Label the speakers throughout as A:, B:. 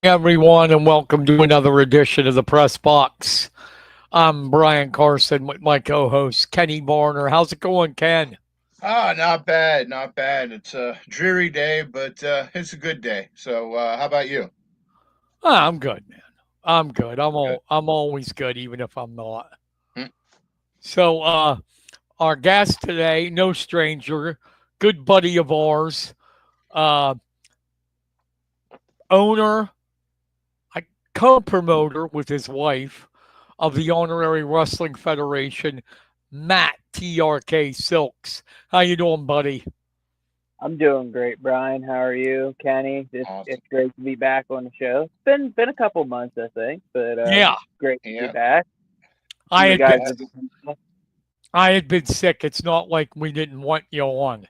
A: everyone, and welcome to another edition of the Press Box. I'm Brian Carson with my co-host Kenny Barner. How's it going, Ken?
B: Not bad, not bad. It's a dreary day, but it's a good day. So, how about you?
A: I'm good, man. I'm good.
B: Good.
A: I'm always good, even if I'm not.
B: Hmm.
A: So, our guest today, no stranger, good buddy of ours, uh, owner, I co-promoter with his wife of the Honorary Wrestling Federation, Matt TRK Silks. How you doing, buddy?
C: I'm doing great, Brian. How are you, Kenny? It's
B: Awesome.
C: great to be back on the show. It's been a couple months, I think, but
A: Yeah,
C: great to be
B: Yeah.
C: back.
A: I
C: You
A: had
C: guys
A: been
B: Yeah.
C: have been.
A: I had been sick. It's not like we didn't want you on.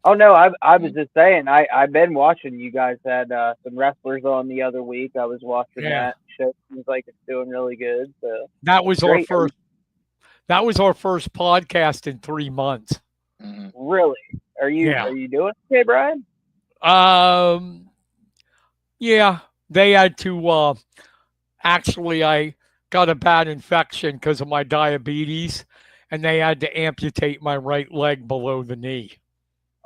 C: Oh no, I was
B: Mm.
C: just saying. I've been watching. You guys had some wrestlers on the other week. I was watching
A: Yeah,
C: that show. Seems like it's doing really good. So
A: that was our
C: great.
A: first. That was our first podcast in 3 months.
B: Mhm.
C: Really, are you
A: Yeah.
C: are you doing okay, Brian?
A: Um. Yeah. They had to. Actually, I got a bad infection because of my diabetes, and they had to amputate my right leg below the knee.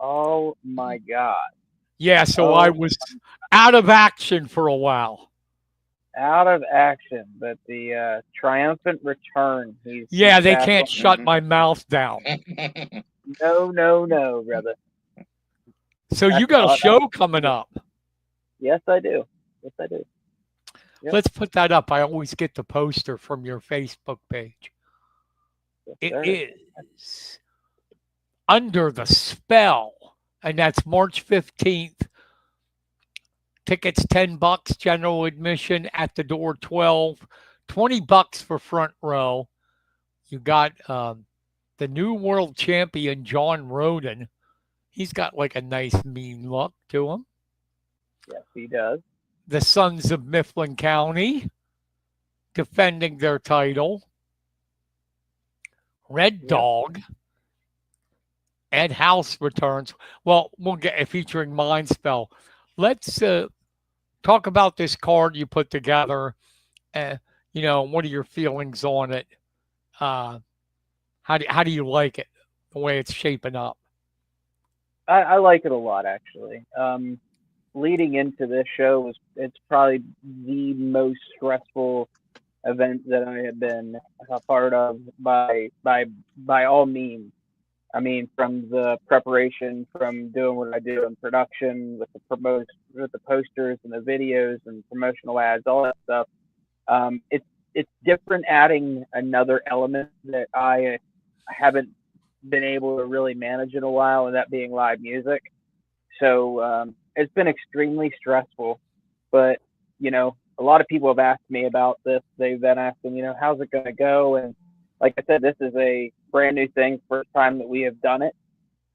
C: Oh
B: Mhm.
C: my God.
A: Yeah. So I
C: Oh,
A: was out of action for a while.
C: out of action, but the triumphant return. He's
A: Yeah. They
C: back
A: can't
C: on.
A: shut
B: Mhm.
A: my mouth down.
C: No, no, no, brother.
A: So you
C: That's
A: got a
C: all.
A: show coming up.
C: Yes, I do. Yes, I do. Yep.
A: Let's put that up. I always get the poster from your Facebook page.
C: Yes,
A: It
C: sir.
A: is Under the Spell, and that's March 15th. Tickets $10, general admission at the door 12, $20 for front row. You got the new world champion John Roden. He's got like a nice mean look to him.
C: Yes, he does.
A: The Sons of Mifflin County defending their title. Red
C: Yep.
A: Dog. Ed House returns. Well, we'll get featuring Mindspell. Let's talk about this card you put together. Uh, what are your feelings on it? Uh, how do you like it? The way it's shaping up.
C: I like it a lot, actually. Leading into this show it's probably the most stressful event that I have been a part of by all means. I mean, from the preparation, from doing what I do in production with with the posters and the videos and promotional ads, all that stuff. It's different, adding another element that I haven't been able to really manage in a while, and that being live music. So it's been extremely stressful. But a lot of people have asked me about this. They've been asking, how's it going to go? And like I said, this is a brand new thing, first time that we have done it.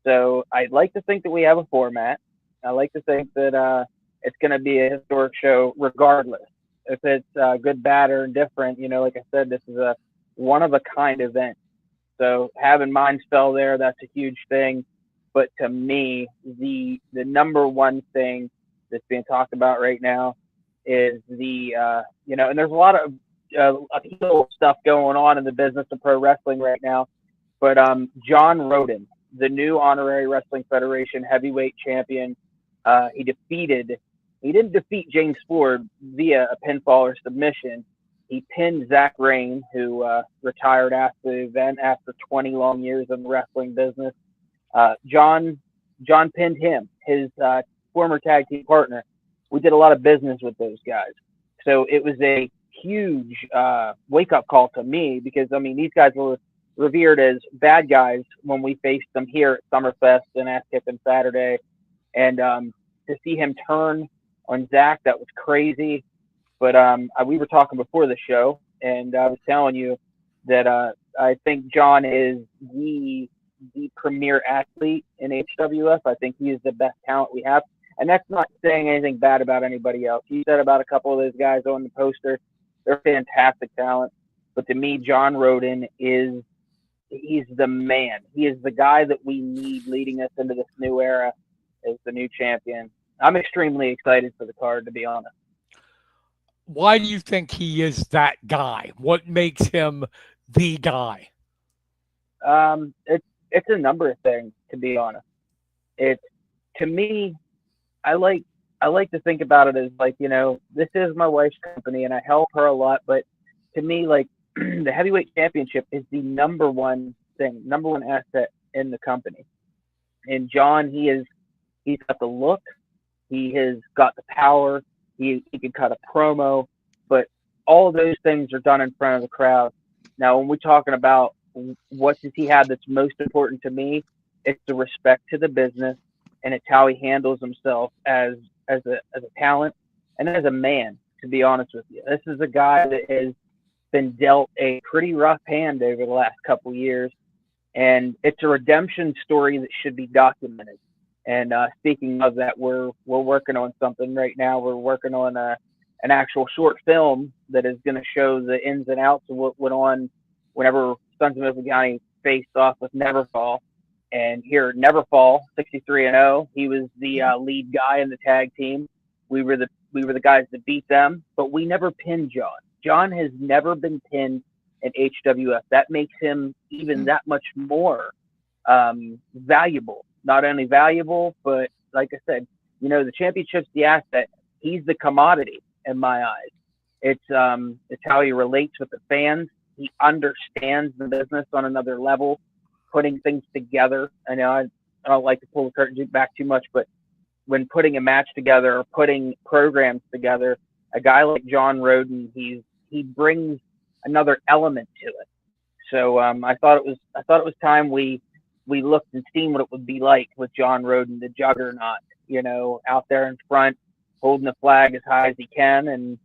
C: So I'd like to think that we have a format. I like to think that it's going to be a historic show, regardless if it's good, bad, or indifferent. Like I said, this is a one of a kind event. So having Mindspell there, that's a huge thing. But to me, the number one thing that's being talked about right now is and there's a lot of appeal stuff going on in the business of pro wrestling right now. But John Roden, the new Honorary Wrestling Federation heavyweight champion, he defeated. He didn't defeat James Ford via a pinfall or submission. He pinned Zach Rain, who retired after the event after 20 long years in the wrestling business. John pinned him, his former tag team partner. We did a lot of business with those guys, so it was a huge wake up call to me, because I mean these guys were revered as bad guys when we faced them here at Summerfest and Ass Kicking Saturday, and to see him turn on Zach, that was crazy. But we were talking before the show, and I was telling you that I think John is the premier athlete in HWF. I think he is the best talent we have, and that's not saying anything bad about anybody else. You said about a couple of those guys on the poster, they're fantastic talent. But to me, John Roden he's the man. He is the guy that we need leading us into this new era as the new champion. I'm extremely excited for the card, to be honest.
A: why do you think he is that guy? What makes him the guy?
C: It's a number of things, to be honest. It To me, I like I like to think about it as like, this is my wife's company and I help her a lot, but to me, like the heavyweight championship is the number one thing, number one asset in the company. And John, he's got the look, he has got the power, he can cut a promo, but all of those things are done in front of the crowd. Now, when we're talking about what does he have that's most important to me, it's the respect to the business, and it's how he handles himself as a talent and as a man. To be honest with you, this is a guy that has been dealt a pretty rough hand over the last couple years, and it's a redemption story that should be documented. And speaking of that, we're working on something right now. We're working on an actual short film that is going to show the ins and outs of what went on whenever Sons of Mizugani faced off with Neverfall. And here at Neverfall, 63-0, he was the lead guy in the tag team. We were the guys that beat them, but we never pinned John. John has never been pinned in HWF. That makes him even that much more valuable. Not only valuable, but like I said, the championship's the asset. He's the commodity in my eyes. It's how he relates with the fans. He understands the business on another level, putting things together. I know I don't like to pull the curtain back too much, but when putting a match together or putting programs together, a guy like John Roden, he brings another element to it. So I thought it was time we looked and seen what it would be like with John Roden, the juggernaut, out there in front, holding the flag as high as he can. And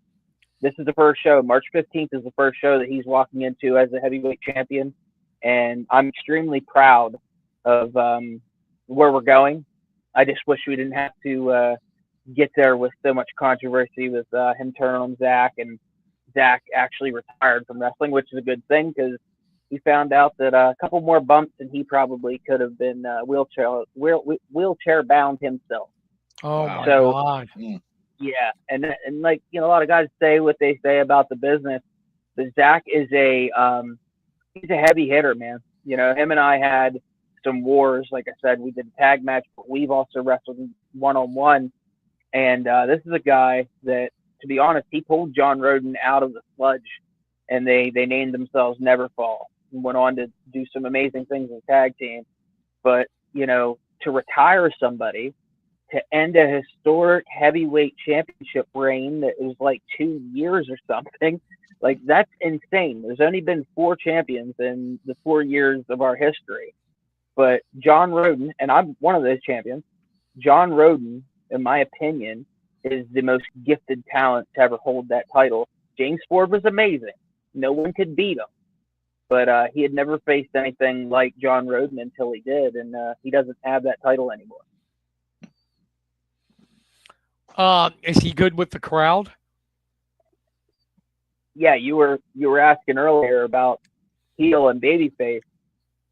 C: this is the first show. March 15th is the first show that he's walking into as a heavyweight champion. And I'm extremely proud of where we're going. I just wish we didn't have to get there with so much controversy with him turning on Zach, and Zach actually retired from wrestling, which is a good thing because he found out that a couple more bumps and he probably could have been wheelchair bound himself.
A: Oh
B: Wow.
A: my
C: So-
A: God.
C: Yeah, and like a lot of guys say what they say about the business, but Zach is he's a heavy hitter, man. Him and I had some wars. Like I said, we did a tag match, but we've also wrestled one-on-one. And this is a guy that, to be honest, he pulled John Roden out of the sludge, and they named themselves Neverfall and went on to do some amazing things as a tag team. But, to retire somebody, to end a historic heavyweight championship reign that was like 2 years or something, like that's insane. There's only been 4 champions in the 4 years of our history. But John Roden, and I'm one of those champions, John Roden, in my opinion, is the most gifted talent to ever hold that title. James Ford was amazing. No one could beat him. But he had never faced anything like John Roden until he did, and he doesn't have that title anymore.
A: Is he good with the crowd?
C: Yeah, you were asking earlier about heel and babyface.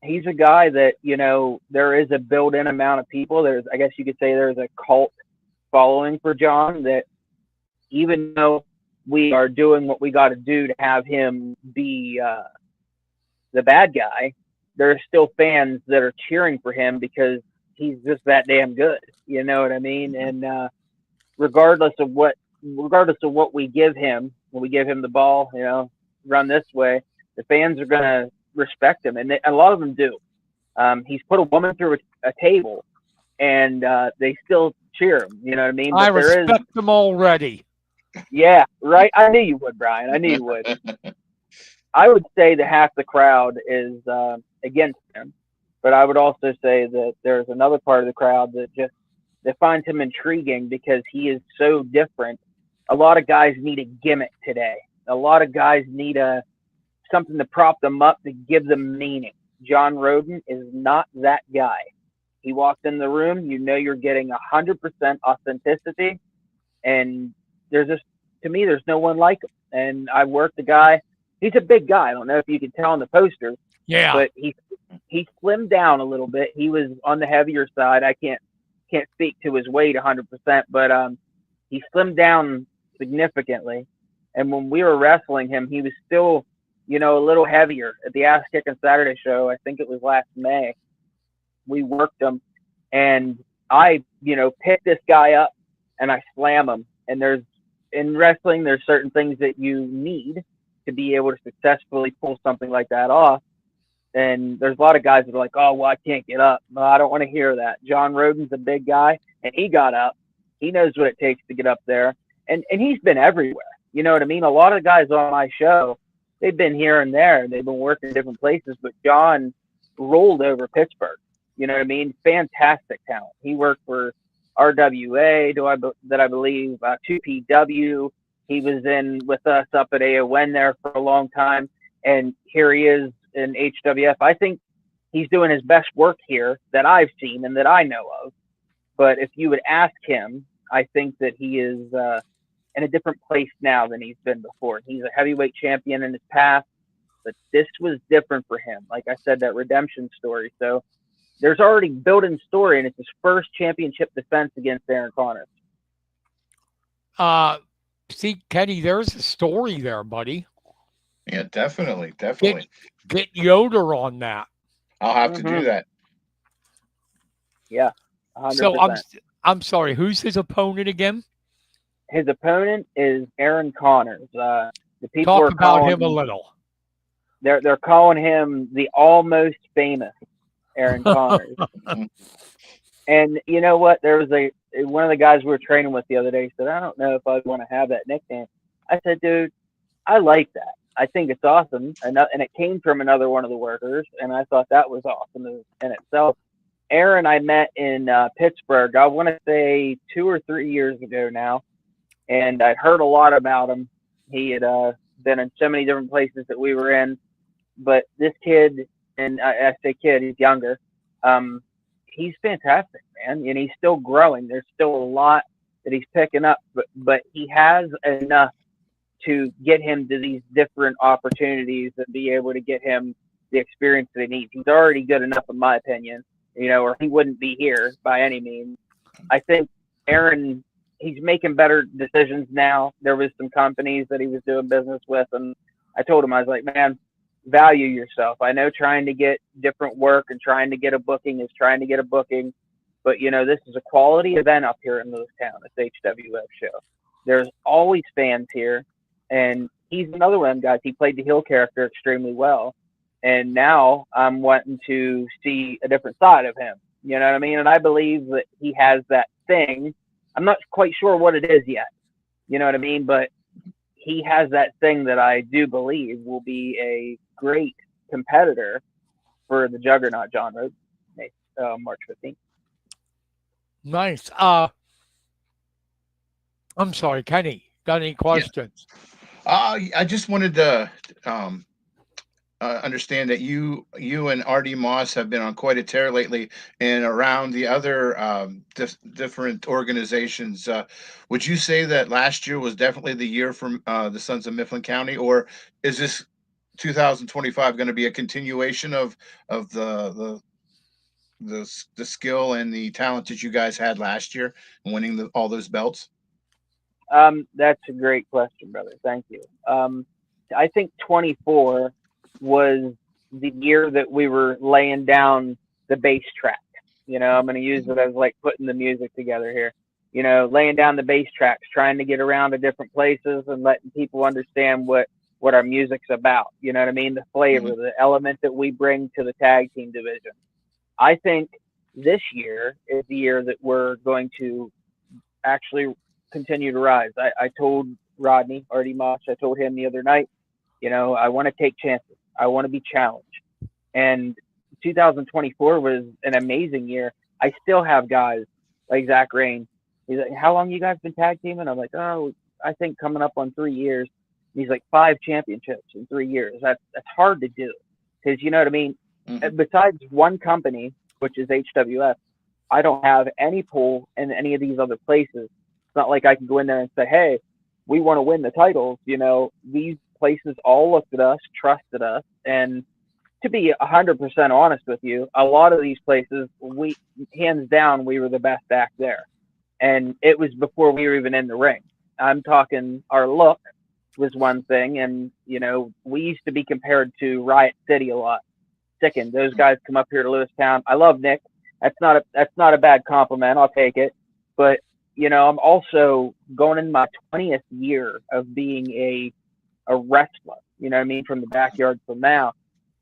C: He's a guy that, there is a built-in amount of people. I guess you could say there's a cult following for John, that even though we are doing what we got to do to have him be the bad guy, there are still fans that are cheering for him because he's just that damn good. You know what I mean? And regardless of what we give him, when we give him the ball, run this way, the fans are gonna respect him, and a lot of them do. He's put a woman through a table, and they still cheer him. You know what I mean?
A: I respect them already.
C: Yeah, right. I knew you would, Brian. I knew you would. I would say that half the crowd is against him, but I would also say that there's another part of the crowd that finds him intriguing because he is so different. A lot of guys need a gimmick today. A lot of guys need something to prop them up, to give them meaning. John Roden is not that guy. He walks in the room, you're getting 100% authenticity, and to me, there's no one like him. And I worked the guy. He's a big guy. I don't know if you can tell on the posters.
A: Yeah.
C: But he slimmed down a little bit. He was on the heavier side. I can't speak to his weight 100%, but he slimmed down significantly. And when we were wrestling him, he was still, a little heavier. At the Ass Kicking Saturday show, I think it was last May, we worked him, and I, pick this guy up and I slam him. And in wrestling, there's certain things that you need to be able to successfully pull something like that off. And there's a lot of guys that are like, oh, well, I can't get up. Well, I don't want to hear that. John Roden's a big guy, and he got up. He knows what it takes to get up there. And he's been everywhere. You know what I mean? A lot of guys on my show, they've been here and there. They've been working different places. But John rolled over Pittsburgh. You know what I mean? Fantastic talent. He worked for RWA, that I believe, 2PW. He was in with us up at AON there for a long time. And here he is in HWF. I think he's doing his best work here that I've seen and that I know of. But if you would ask him, I think that he is in a different place now than he's been before. He's a heavyweight champion in his past, but this was different for him. Like I said, that redemption story. So there's already built-in story, and it's his first championship defense against Aaron Connors.
A: See, Kenny, there's a story there, buddy.
B: Yeah, definitely.
A: Get Yoder on that.
B: I'll have to do that.
C: Yeah, 100%.
A: So I'm sorry, who's his opponent again?
C: His opponent is Aaron Connors. The people
A: Talk
C: are
A: about
C: calling
A: him a little.
C: They're calling him the almost famous Aaron Connors. And you know what? There was one of the guys we were training with the other day said, I don't know if I'd want to have that nickname. I said, dude, I like that. I think it's awesome. And it came from another one of the workers, and I thought that was awesome in itself. Aaron, I met in Pittsburgh, I want to say 2 or 3 years ago now, and I'd heard a lot about him. He had been in so many different places that we were in, but this kid, and I say kid, he's younger, he's fantastic, man, and he's still growing. There's still a lot that he's picking up, but he has enough to get him to these different opportunities and be able to get him the experience that he needs. He's already good enough, in my opinion, or he wouldn't be here by any means. I think Aaron, he's making better decisions now. There was some companies that he was doing business with, and I told him, I was like, man, value yourself. I know trying to get different work and trying to get a booking is trying to get a booking, but this is a quality event up here in Lewistown. It's HWF show. There's always fans here, and he's another one of them guys. He played the heel character extremely well, and now I'm wanting to see a different side of him. You know what I mean? And I believe that he has that thing. I'm not quite sure what it is yet. You know what I mean? But he has that thing that I do believe will be a great competitor for the juggernaut John Roden, March 15th.
A: Nice. I'm sorry, Kenny. Got any questions?
B: I just wanted to understand that you and R.D. Moss have been on quite a tear lately and around the other different organizations. Would you say that last year was definitely the year for the Sons of Mifflin County, or is this 2025 going to be a continuation of the skill and the talent that you guys had last year, winning all those belts?
C: That's a great question, brother. Thank you. I think 24 was the year that we were laying down the bass track. I'm going to use it as like putting the music together here. Laying down the bass tracks, trying to get around to different places and letting people understand what our music's about. You know what I mean? The flavor, the element that we bring to the tag team division. I think this year is the year that we're going to actually continue to rise. I told Rodney, R.D. Moss, I told him the other night, I want to take chances. I want to be challenged. And 2024 was an amazing year. I still have guys like Zach Rain. He's like, how long you guys been tag teaming? I'm like, oh, I think coming up on 3 years. He's like 5 championships in 3 years. That's hard to do. Because you know what I mean? Besides one company, which is HWF, I don't have any pull in any of these other places. It's not like I can go in there and say, hey, we want to win the titles. These places all looked at us, trusted us. And to be 100% honest with you, a lot of these places, hands down, we were the best back there. And it was before we were even in the ring. I'm talking our look, was one thing, and we used to be compared to Riot City a lot. Sickened. Those guys come up here to Lewistown. I love Nick. That's not a bad compliment. I'll take it. But I'm also going in my 20th year of being a wrestler. You know what I mean, from the backyard till now,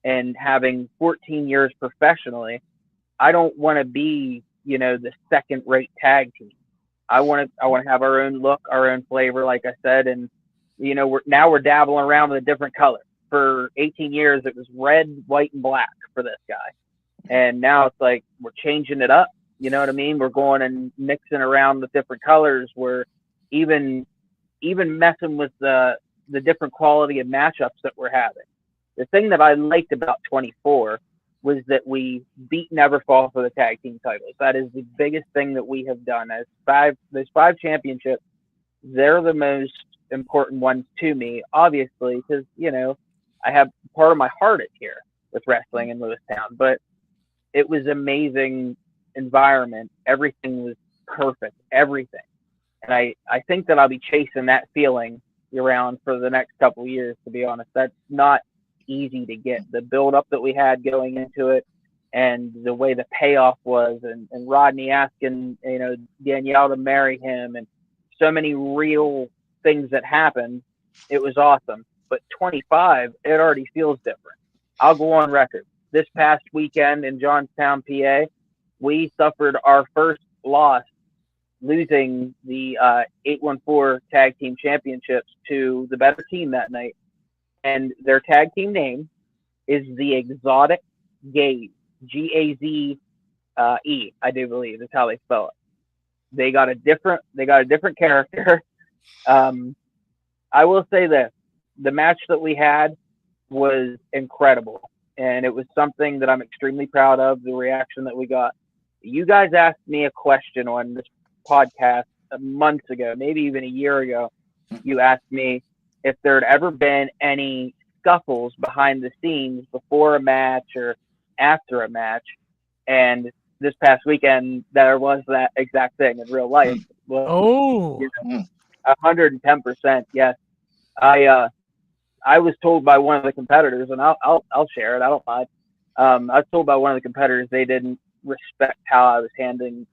C: and having 14 years professionally. I don't want to be the second-rate tag team. I want to have our own look, our own flavor, like I said, and we're dabbling around with a different color. For 18 years, it was red, white, and black for this guy, and now it's like we're changing it up. You know what I mean? We're going and mixing around with different colors. We're even messing with the different quality of matchups that we're having. The thing that I liked about 24 was that we beat Neverfall for the tag team titles. That is the biggest thing that we have done. Those five championships, they're the most important ones to me, obviously, because I have part of my heart is here with wrestling in Lewistown. But it was amazing environment. Everything was perfect. Everything. And I think that I'll be chasing that feeling around for the next couple of years, to be honest. That's not easy to get. The build up that we had going into it, and the way the payoff was, and Rodney asking Danielle to marry him, and so many real things that happened. It was awesome. But 25, it already feels different. I'll go on record. This past weekend in Johnstown, PA, we suffered our first loss, losing the 814 Tag Team Championships to the better team that night. And their tag team name is the Exotic Gaze, Gaze, I do believe is how they spell it. They got a different character. I will say this: the match that we had was incredible, and it was something that I'm extremely proud of. The reaction that we got. You guys asked me a question on this podcast months ago, maybe even a year ago. You asked me if there had ever been any scuffles behind the scenes before a match or after a match. And this past weekend, there was that exact thing in real life.
A: Well,
C: 110%. Yes. I was told by one of the competitors, and I'll share it. I don't mind. I was told by one of the competitors they didn't respect how I was handling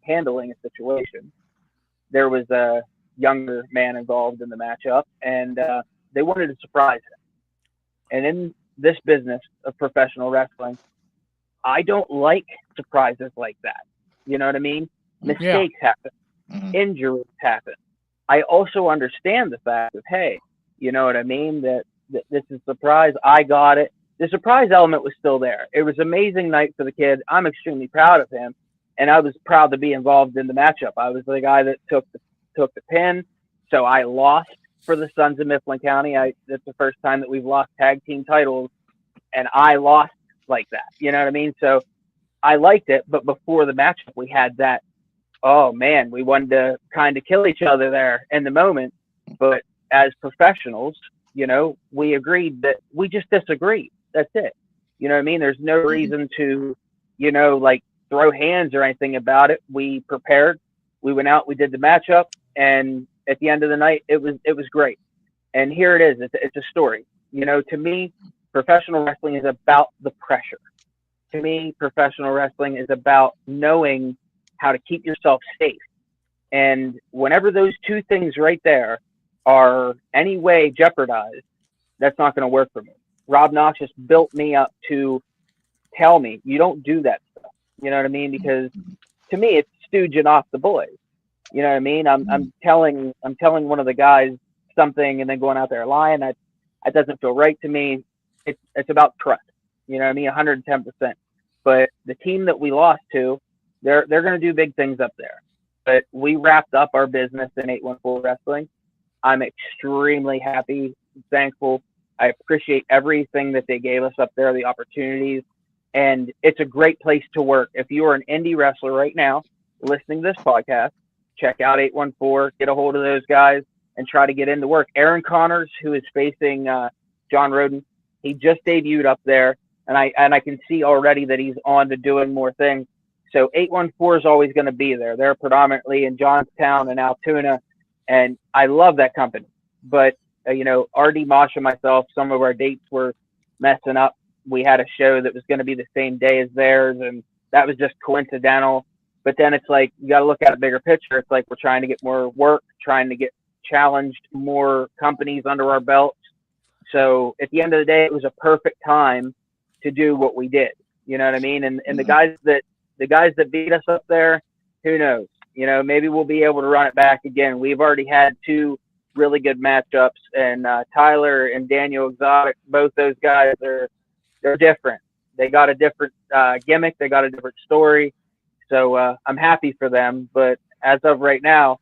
C: a situation. There was a younger man involved in the matchup, and they wanted to surprise him. And in this business of professional wrestling, I don't like surprises like that. You know what I mean? Mistakes happen. Injuries happen. I also understand the fact of, hey, you know what I mean? That this is a surprise. I got it. The surprise element was still there. It was an amazing night for the kid. I'm extremely proud of him, and I was proud to be involved in the matchup. I was the guy that took the pin, so I lost for the Sons of Mifflin County. That's the first time that we've lost tag team titles, and I lost like that. You know what I mean? So I liked it, but before the matchup, we had that, oh man, we wanted to kind of kill each other there in the moment. But as professionals, we agreed that we just disagreed. That's it. You know what I mean? There's no reason to, like throw hands or anything about it. We prepared. We went out. We did the matchup, and at the end of the night, it was great. And here it is. It's a story. To me, professional wrestling is about the pressure. To me, professional wrestling is about knowing how to keep yourself safe. And whenever those two things right there are any way jeopardized, that's not going to work for me. Rob Noxious built me up to tell me, you don't do that stuff. You know what I mean? Because to me, it's stooging off the boys. You know what I mean? I'm telling one of the guys something and then going out there lying. That doesn't feel right to me. It's about trust. You know what I mean? 110%. But the team that we lost to, they're going to do big things up there. But we wrapped up our business in 814 Wrestling. I'm extremely happy, thankful. I appreciate everything that they gave us up there, the opportunities. And it's a great place to work. If you are an indie wrestler right now listening to this podcast, check out 814, get a hold of those guys, and try to get into work. Aaron Connors, who is facing John Roden, he just debuted up there, and I can see already that he's on to doing more things. So 814 is always going to be there. They're predominantly in Johnstown and Altoona, and I love that company. But RD Mosh and myself, some of our dates were messing up. We had a show that was going to be the same day as theirs, and that was just coincidental. But then it's like you got to look at a bigger picture. It's like we're trying to get more work, trying to get challenged, more companies under our belts. So at the end of the day, it was a perfect time to do what we did. You know what I mean? And the guys that beat us up there, who knows? Maybe we'll be able to run it back again. We've already had two really good matchups, and Tyler and Daniel Exotic, both those guys they're different. They got a different gimmick. They got a different story. So I'm happy for them. But as of right now,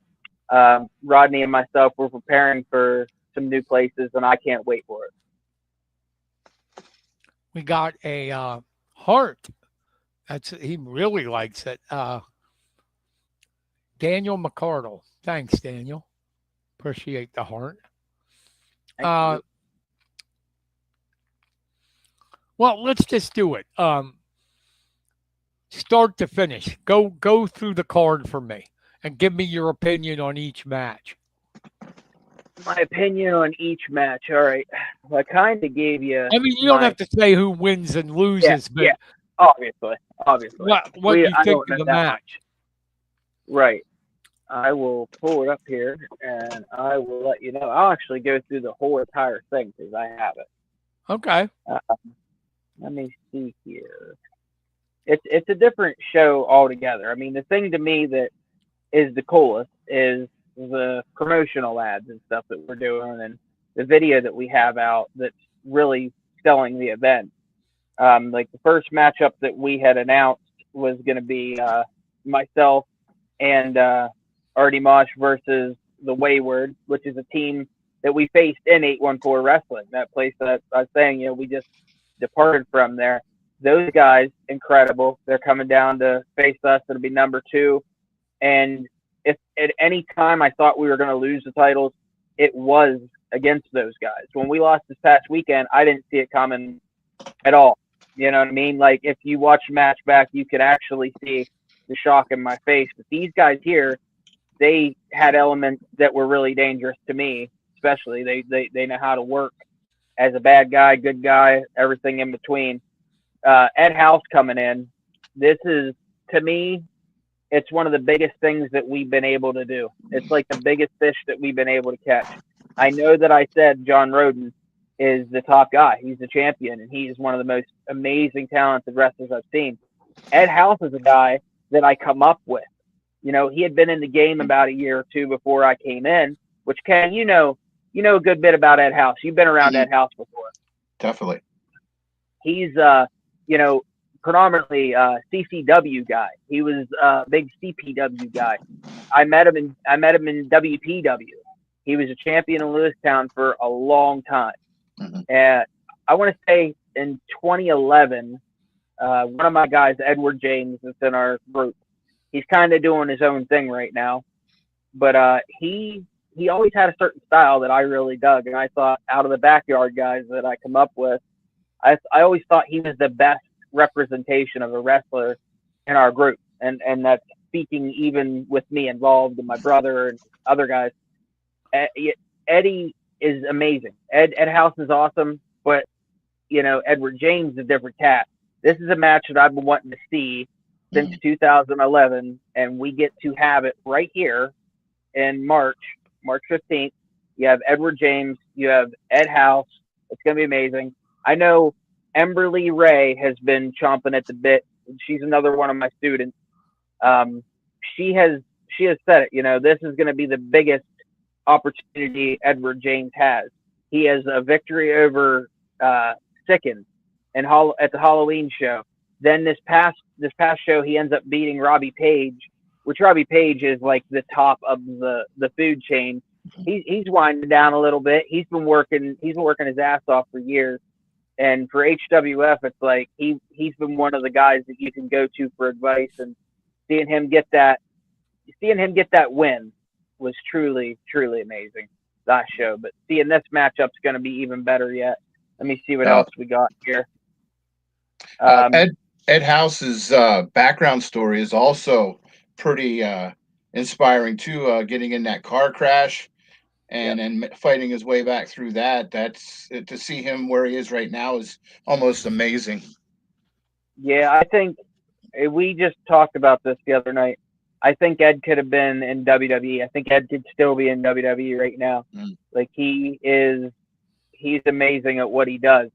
C: Rodney and myself, we're preparing for some new places, and I can't wait for it.
A: We got a heart. He really likes it. Daniel McCardle. Thanks, Daniel. Appreciate the heart. Well, let's just do it. Start to finish. Go through the card for me and give me your opinion on each match.
C: My opinion on each match. All right. Well, I kind of gave you.
A: I mean, you don't have to say who wins and loses, but
C: obviously.
A: What you think of the match?
C: Right. I will pull it up here, and I will let you know. I'll actually go through the whole entire thing because I have it.
A: Okay.
C: Let me see here. It's a different show altogether. I mean, the thing to me that is the coolest is the promotional ads and stuff that we're doing, and the video that we have out that's really selling the event. Like the first matchup that we had announced was going to be myself and Artie Mosh versus the Wayward, which is a team that we faced in 814 Wrestling, that place that I was saying, we just departed from there. Those guys, incredible. They're coming down to face us. It'll be number 2. And if at any time I thought we were going to lose the titles, it was against those guys. When we lost this past weekend, I didn't see it coming at all. You know what I mean? Like, if you watch the match back, you could actually see the shock in my face. But these guys here, they had elements that were really dangerous to me, especially. They know how to work as a bad guy, good guy, everything in between. Ed House coming in. This is, to me, it's one of the biggest things that we've been able to do. It's like the biggest fish that we've been able to catch. I know that I said John Roden is the top guy. He's the champion, and he's one of the most amazing, talented wrestlers I've seen. Ed House is a guy that I come up with. He had been in the game about a year or two before I came in, which, Ken, you know a good bit about Ed House. You've been around Ed House before.
B: Definitely.
C: He's, predominantly CCW guy. He was a big CPW guy. I met him in WPW. He was a champion in Lewistown for a long time.
B: Mm-hmm.
C: And I want to say in 2011, one of my guys, Edward James, that's in our group, he's kind of doing his own thing right now. But he always had a certain style that I really dug. And I thought, out of the backyard guys that I come up with, I always thought he was the best representation of a wrestler in our group. And that's speaking even with me involved and my brother and other guys. Eddie is amazing. Ed House is awesome, but Edward James is a different cat. This is a match that I've been wanting to see since 2011, and we get to have it right here in March 15th. You have Edward James, you have Ed House. It's going to be amazing. I know Emberly Ray has been chomping at the bit. She's another one of my students. She has said it. This is going to be the biggest opportunity Edward James has. He has a victory over Sickens at the Halloween show. Then this past show, he ends up beating Robbie Page, which Robbie Page is like the top of the food chain. He's winding down a little bit. He's been working his ass off for years. And for HWF, it's like he's been one of the guys that you can go to for advice, and seeing him get that win was truly, truly amazing last show. But seeing this matchup's going to be even better yet. Let me see what else we got here.
B: Ed House's background story is also pretty inspiring too. Getting in that car crash and fighting his way back through that. That's to see him where he is right now is almost amazing.
C: Yeah, I think we just talked about this the other night. I think Ed could have been in WWE. I think Ed could still be in WWE right now. Like he's amazing at what he does.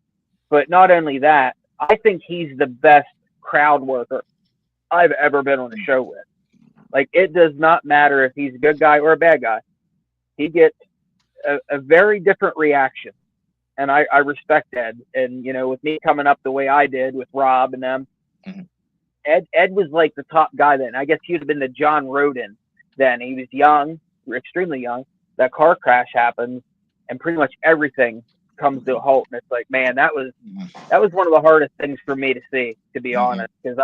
C: But not only that, I think he's the best crowd worker I've ever been on a show with. Like, it does not matter if he's a good guy or a bad guy. He gets a very different reaction. And I respect Ed. And, with me coming up the way I did with Rob and them, Ed was like the top guy then. I guess he would have been the John Roden then. He was young, extremely young. That car crash happens, and pretty much everything comes to a halt. And it's like, man, that was one of the hardest things for me to see, to be honest, because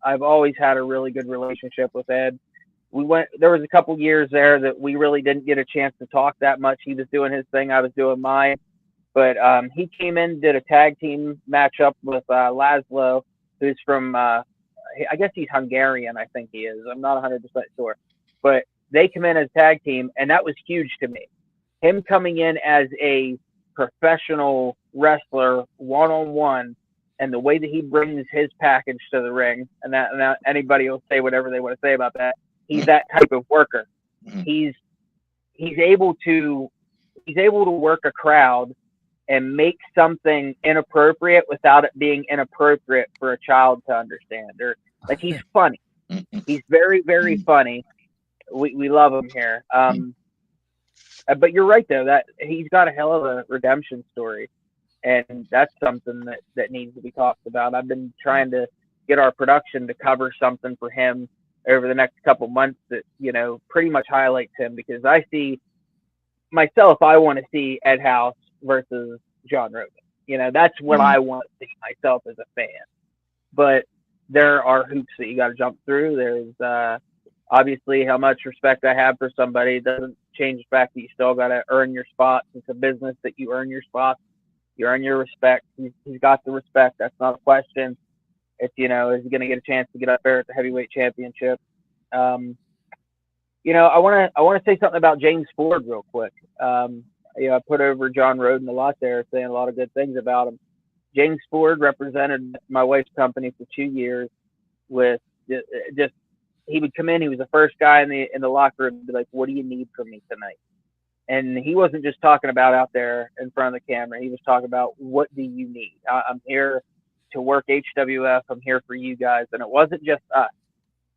C: I've always had a really good relationship with Ed. There was a couple years there that we really didn't get a chance to talk that much. He was doing his thing, I was doing mine. But he came in, did a tag team matchup with Laszlo, who's from I guess he's Hungarian, I think he is. I'm not 100% sure. But they come in as a tag team, and that was huge to me. Him coming in as a professional wrestler, one-on-one, and the way that he brings his package to the ring, and that anybody will say whatever they want to say about that. He's that type of worker. He's able to work a crowd and make something inappropriate without it being inappropriate for a child to understand. Or like, he's funny. He's very, very funny. We love him here. But you're right though, that he's got a hell of a redemption story, and that's something that needs to be talked about. I've been trying to get our production to cover something for him over the next couple months that pretty much highlights him, because I see myself, I want to see Ed House versus John Roden. That's what I want to see myself as a fan. But there are hoops that you got to jump through. There's obviously how much respect I have for somebody. It doesn't change the fact that you still got to earn your spots. It's a business that you earn your spots. You earn your respect. He's got the respect. That's not a question. It's, is he going to get a chance to get up there at the heavyweight championship? I want to say something about James Ford real quick. I put over John Roden a lot there, saying a lot of good things about him. James Ford represented my wife's company for 2 years. With just he would come in. He was the first guy in the locker room to be like, "What do you need from me tonight?" And he wasn't just talking about out there in front of the camera. He was talking about, "What do you need? I'm here to work HWF. I'm here for you guys." And it wasn't just us.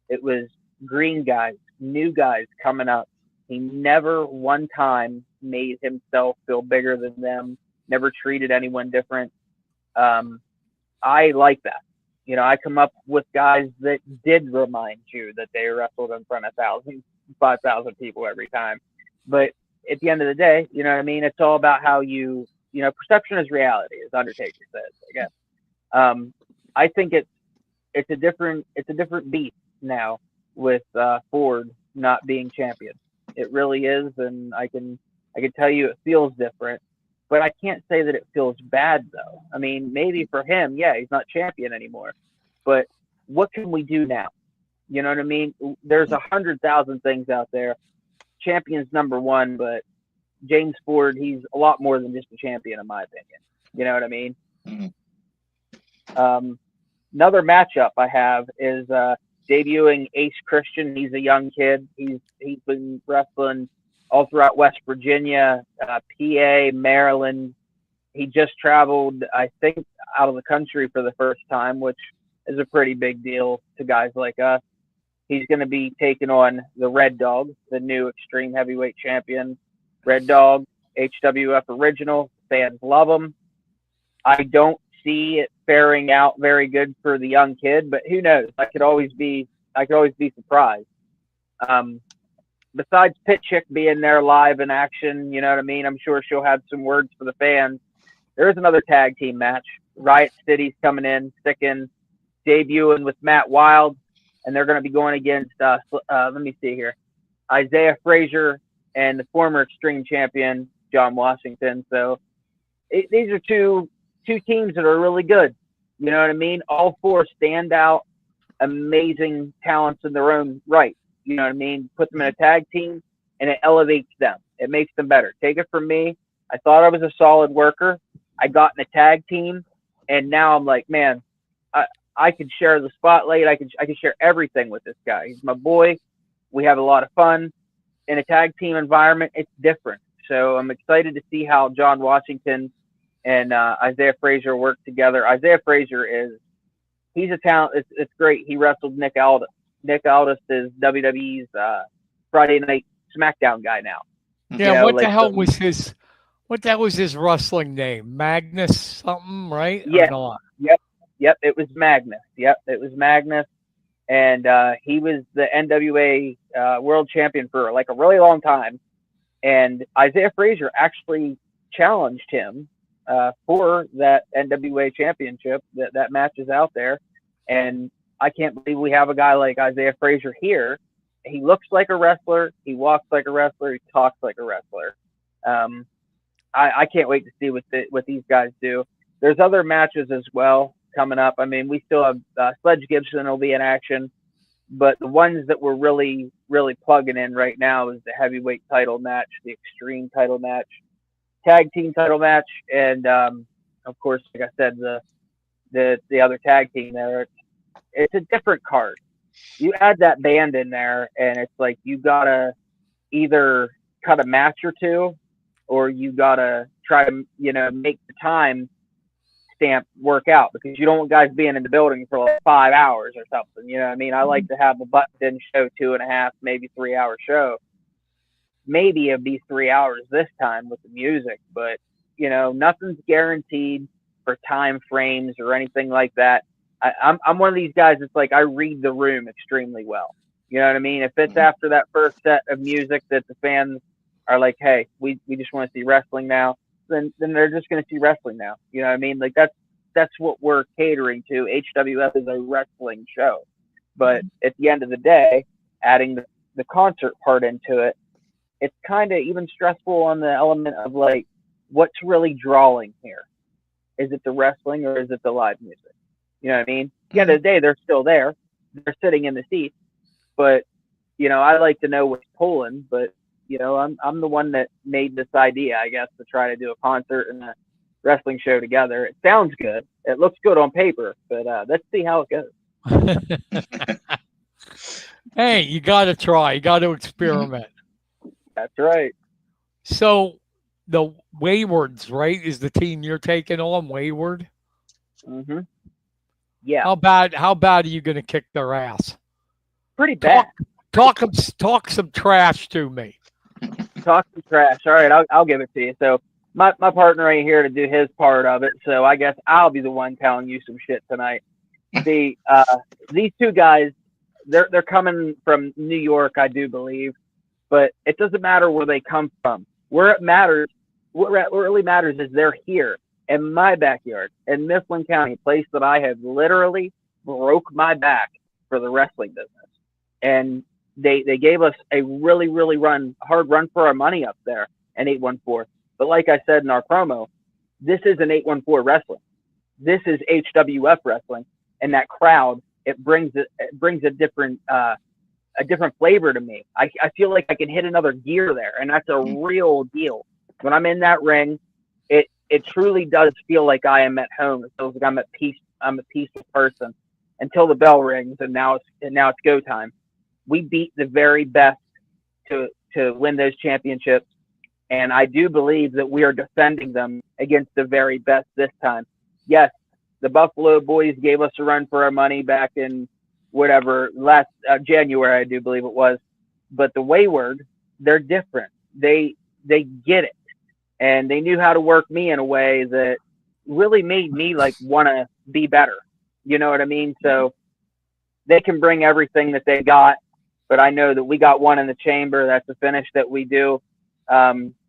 C: It was green guys, new guys coming up. He never one time made himself feel bigger than them, never treated anyone different. I like that. I come up with guys that did remind you that they wrestled in front of 5,000 people every time. But at the end of the day, you know what I mean? It's all about how perception is reality, as Undertaker says, I guess. I think it's a different beast now with Ford not being champion. It really is, and I can tell you it feels different, but I can't say that it feels bad though. I mean, maybe for him, yeah, he's not champion anymore, but what can we do now? You know what I mean? There's 100,000 things out there. Champion's number one, but James Ford, he's a lot more than just a champion, in my opinion. You know what I mean? Another matchup I have is debuting Ace Christian. He's a young kid. He's been wrestling all throughout West Virginia, PA, Maryland. He just traveled, I think, out of the country for the first time, which is a pretty big deal to guys like us. He's going to be taking on the Red Dog, the new Extreme Heavyweight Champion. Red Dog, HWF original. Fans love him. I don't see it faring out very good for the young kid, but who knows? I could always be surprised. Besides Pit Chick being there live in action, you know what I mean? I'm sure she'll have some words for the fans. There's another tag team match. Riot City's coming in, sticking, debuting with Matt Wild, and they're going to be going against, let me see here, Isaiah Frazier and the former Extreme Champion, John Washington. So these are two teams that are really good. You know what I mean? All four standout, amazing talents in their own right. You know what I mean? Put them in a tag team, and it elevates them. It makes them better. Take it from me. I thought I was a solid worker. I got in a tag team, and now I'm like, man, I could share the spotlight. I could share everything with this guy. He's my boy. We have a lot of fun in a tag team environment. It's different. So I'm excited to see how John Washington and Isaiah Frazier work together. Isaiah Frazier he's a talent. It's great. He wrestled Nick Aldis. Nick Aldis is WWE's Friday Night SmackDown guy now.
A: Yeah, what the hell was his wrestling name? Magnus something, right?
C: Yeah.
A: Or not?
C: Yep. It was Magnus. And he was the NWA world champion for like a really long time. And Isaiah Frazier actually challenged him for that NWA championship. That match is out there. And I can't believe we have a guy like Isaiah Frazier here. He looks like a wrestler. He walks like a wrestler. He talks like a wrestler. I can't wait to see what these guys do. There's other matches as well coming up. I mean, we still have Sledge Gibson will be in action, but the ones that we're really, really plugging in right now is the heavyweight title match, the extreme title match, tag team title match, and of course, like I said, the other tag team there. It's a different card. You add that band in there, and it's like you gotta either cut a match or two, or you gotta try to make the time stamp work out, because you don't want guys being in the building for like 5 hours or something. You know what I mean? I like to have a buttoned-in show, 2.5, maybe 3 hour show. Maybe it'd be 3 hours this time with the music, but nothing's guaranteed for time frames or anything like that. I'm one of these guys that's like, I read the room extremely well. You know what I mean? If it's after that first set of music that the fans are like, hey, we just want to see wrestling now, then they're just going to see wrestling now. You know what I mean? Like that's what we're catering to. HWF is a wrestling show. But at the end of the day, adding the concert part into it, it's kind of even stressful on the element of like, what's really drawing here? Is it the wrestling or is it the live music? You know what I mean? At the end of the day, they're still there. They're sitting in the seats. But, I like to know what's pulling. But, I'm the one that made this idea, I guess, to try to do a concert and a wrestling show together. It sounds good. It looks good on paper. But let's see how it goes.
A: Hey, you got to try. You got to experiment.
C: That's right.
A: So the Waywards, right, is the team you're taking on, Wayward?
C: Mm-hmm. Yeah.
A: How bad are you going to kick their ass?
C: Pretty bad.
A: Talk some trash to me.
C: Talk some trash. All right, I'll give it to you. So my partner ain't here to do his part of it, so I guess I'll be the one telling you some shit tonight. These two guys, they're coming from New York, I do believe, but it doesn't matter where they come from. What really matters is they're here in my backyard in Mifflin County, a place that I have literally broke my back for the wrestling business. And they gave us a really, really hard run for our money up there in 814. But like I said in our promo, this isn't 814 wrestling. This is HWF wrestling. And that crowd, it brings a different flavor to me. I feel like I can hit another gear there, and that's a real deal. When I'm in that ring, it truly does feel like I am at home. It feels like I'm at peace. I'm a peaceful person until the bell rings, and now it's go time. We beat the very best to win those championships, and I do believe that we are defending them against the very best this time. Yes, the Buffalo Boys gave us a run for our money back in last January, I do believe it was. But the Wayward, they're different. They get it, and they knew how to work me in a way that really made me like want to be better. You know what I mean? So they can bring everything that they got, but I know that we got one in the chamber. That's a finish that we do.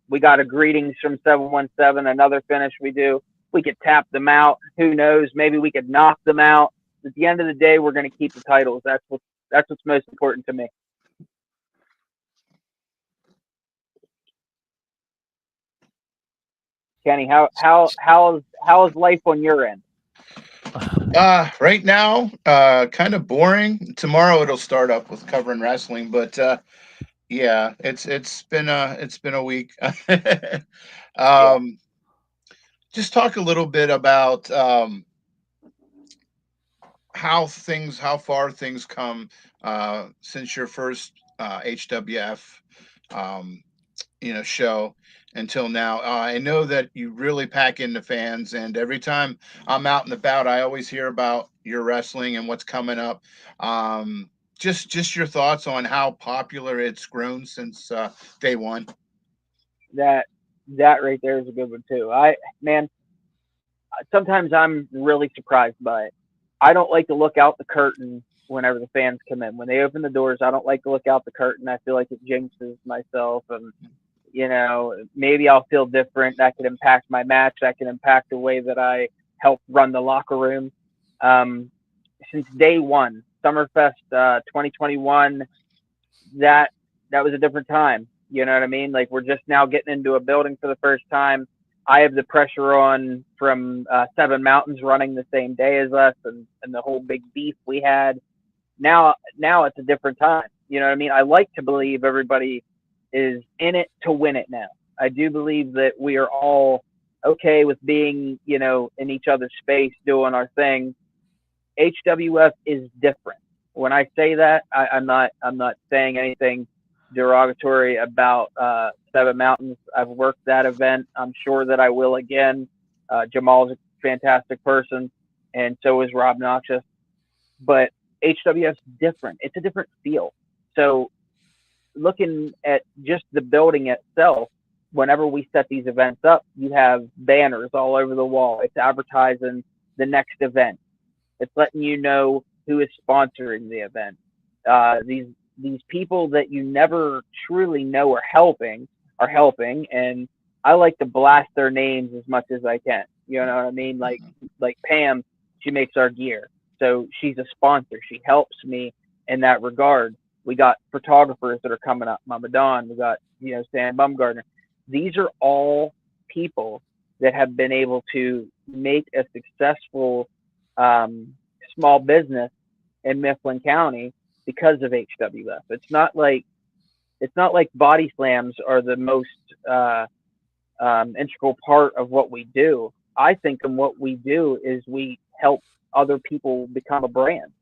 C: We got a greetings from 717, another finish we do. We could tap them out. Who knows? Maybe we could knock them out. At the end of the day, we're going to keep the titles. That's what's most important to me. Kenny, how's life on your end?
B: Right now, kind of boring. Tomorrow it'll start up with covering wrestling, but Yeah, it's been a week.
C: Yeah.
B: um, just talk a little bit about how far things come since your first HWF um, show until now. I know that you really pack in the fans, and every time I'm out and about, I always hear about your wrestling and what's coming up. Just your thoughts on how popular it's grown since day one.
C: That that right there is a good one too. Man, sometimes I'm really surprised by it. I don't like to look out the curtain whenever the fans come in. When they open the doors, I don't like to look out the curtain. I feel like it jinxes myself, and maybe I'll feel different. That could impact my match. That could impact the way that I help run the locker room. Um, since day one, Summerfest 2021, that that was a different time. You know what I mean? Like, we're just now getting into a building for the first time. I have the pressure on from Seven Mountains running the same day as us, and the whole big beef we had. Now it's a different time. You know what I mean? I like to believe everybody is in it to win it now. I do believe that we are all okay with being, in each other's space, doing our thing. HWF is different. When I say that, I'm not saying anything derogatory about Seven Mountains. I've worked that event. I'm sure that I will again. Jamal's a fantastic person, and so is Rob Noxious. But HWF's different. It's a different feel. So looking at just the building itself, whenever we set these events up, you have banners all over the wall. It's advertising the next event. It's letting you know who is sponsoring the event. These people that you never truly know are helping, and I like to blast their names as much as I can. You know what I mean? Like Pam, she makes our gear, so she's a sponsor. She helps me in that regard. We got photographers that are coming up, Mama Dawn. We got Sam Bumgardner. These are all people that have been able to make a successful um, small business in Mifflin County because of HWF. It's not like body slams are the most integral part of what we do. I think in what we do is we help other people become a brand.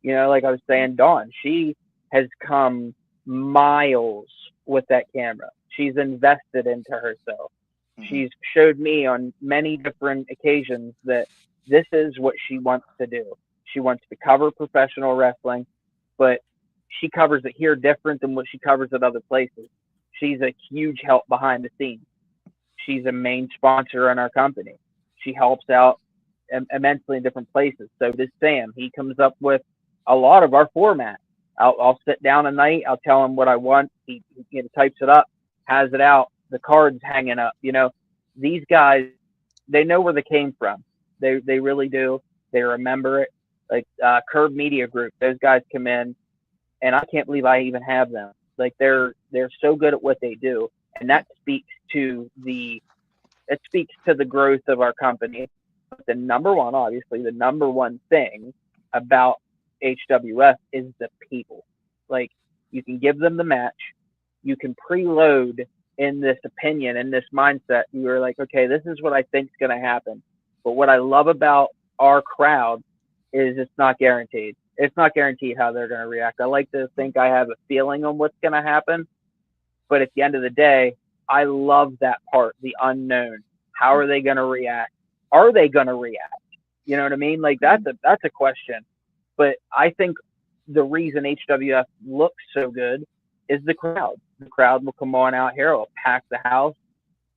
C: Like I was saying, Dawn, she has come miles with that camera. She's invested into herself.
B: Mhm.
C: She's showed me on many different occasions that this is what she wants to do. She wants to cover professional wrestling, but she covers it here different than what she covers at other places. She's a huge help behind the scenes. She's a main sponsor in our company. She helps out immensely in different places. So does Sam. He comes up with a lot of our format. I'll sit down a night. I'll tell him what I want. He types it up, has it out. The cards hanging up. These guys, they know where they came from. They really do. They remember it. Like Curb Media Group, those guys come in, and I can't believe I even have them. Like they're so good at what they do, and that speaks to the growth of our company. But the number one thing about HWF is the people. Like, you can give them the match, you can preload in this opinion, in this mindset. You're like, okay, this is what I think is going to happen. But what I love about our crowd is it's not guaranteed. It's not guaranteed how they're going to react. I like to think I have a feeling on what's going to happen, but at the end of the day, I love that part, the unknown. How are they going to react? Are they going to react? You know what I mean? Like, that's a question. But I think the reason HWF looks so good is the crowd. The crowd will come on out here, will pack the house.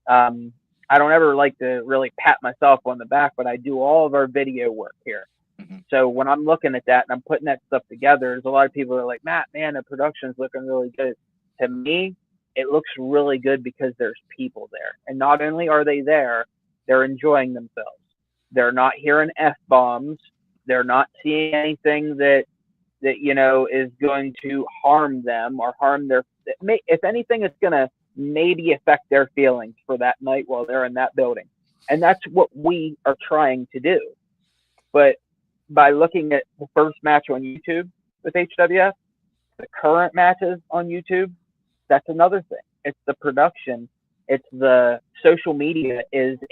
C: Um, I don't ever like to really pat myself on the back, but I do all of our video work here.
B: Mhm.
C: So when I'm looking at that and I'm putting that stuff together, there's a lot of people that are like, Matt, man, the production's looking really good. To me, it looks really good because there's people there. And not only are they there, they're enjoying themselves. They're not hearing F bombs. They're not seeing anything that is going to harm them or harm their. If anything, it's going to maybe affect their feelings for that night while they're in that building. And that's what we are trying to do. But by looking at the first match on YouTube with HWF, the current matches on YouTube, that's another thing. It's the production. It's the social media it's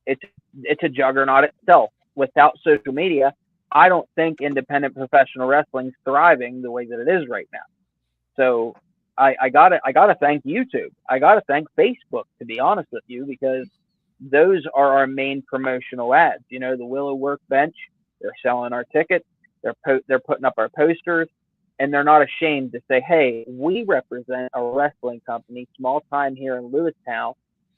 C: it's a juggernaut itself. Without social media, I don't think independent professional wrestling's thriving the way that it is right now. So I gotta thank YouTube. I gotta thank Facebook, to be honest with you, because those are our main promotional ads. You know, the Willow Workbench, they're selling our tickets, they're putting up our posters, and they're not ashamed to say, hey, we represent a wrestling company, small time here in Lewistown,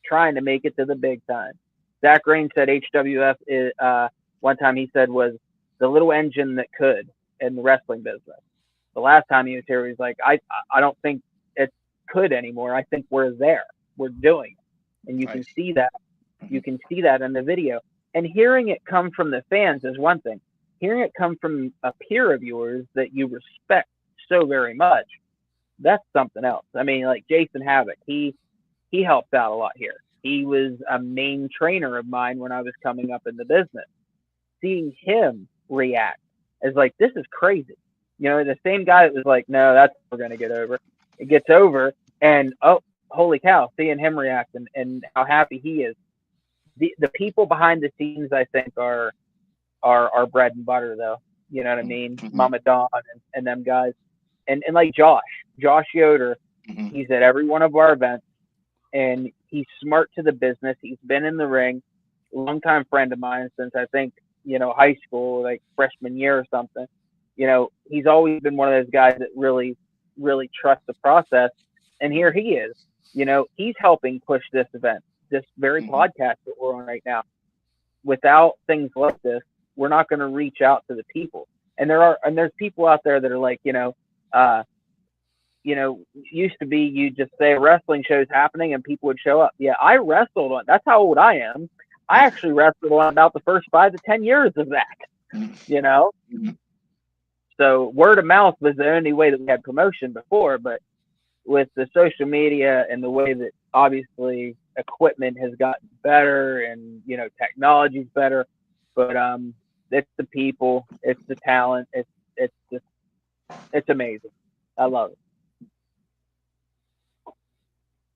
C: trying to make it to the big time. Zach Rain said HWF is, one time he said, was the little engine that could in the wrestling business. The last time he was here, he's like, I don't think it could anymore. I think we're there. We're doing it. And you can see that. You can see that in the video. And hearing it come from the fans is one thing. Hearing it come from a peer of yours that you respect so very much, that's something else. I mean, like Jason Havoc, he helped out a lot here. He was a main trainer of mine when I was coming up in the business. Seeing him react is like, this is crazy. You know, the same guy that was like, no, that's we're going to get over. It gets over, and oh, holy cow, seeing him react and how happy he is. The people behind the scenes, I think, are bread and butter, though. You know what I mean?
B: Mm-hmm.
C: Mama Dawn and them guys. And like Josh Yoder, he's at every one of our events, and he's smart to the business. He's been in the ring, longtime friend of mine since I think, you know, high school, like freshman year or something. You know, he's always been one of those guys that really, really trusts the process. And here he is. You know, he's helping push this event, this very podcast that we're on right now. Without things like this, we're not going to reach out to the people. And there's people out there that are like, used to be you just say a wrestling show's happening and people would show up. Yeah, I wrestled on. That's how old I am. I actually wrestled on about the first 5 to 10 years of that. You know. So word of mouth was the only way that we had promotion before, but with the social media and the way that obviously equipment has gotten better and, you know, technology's better, but it's the people, it's the talent, it's amazing. I love it.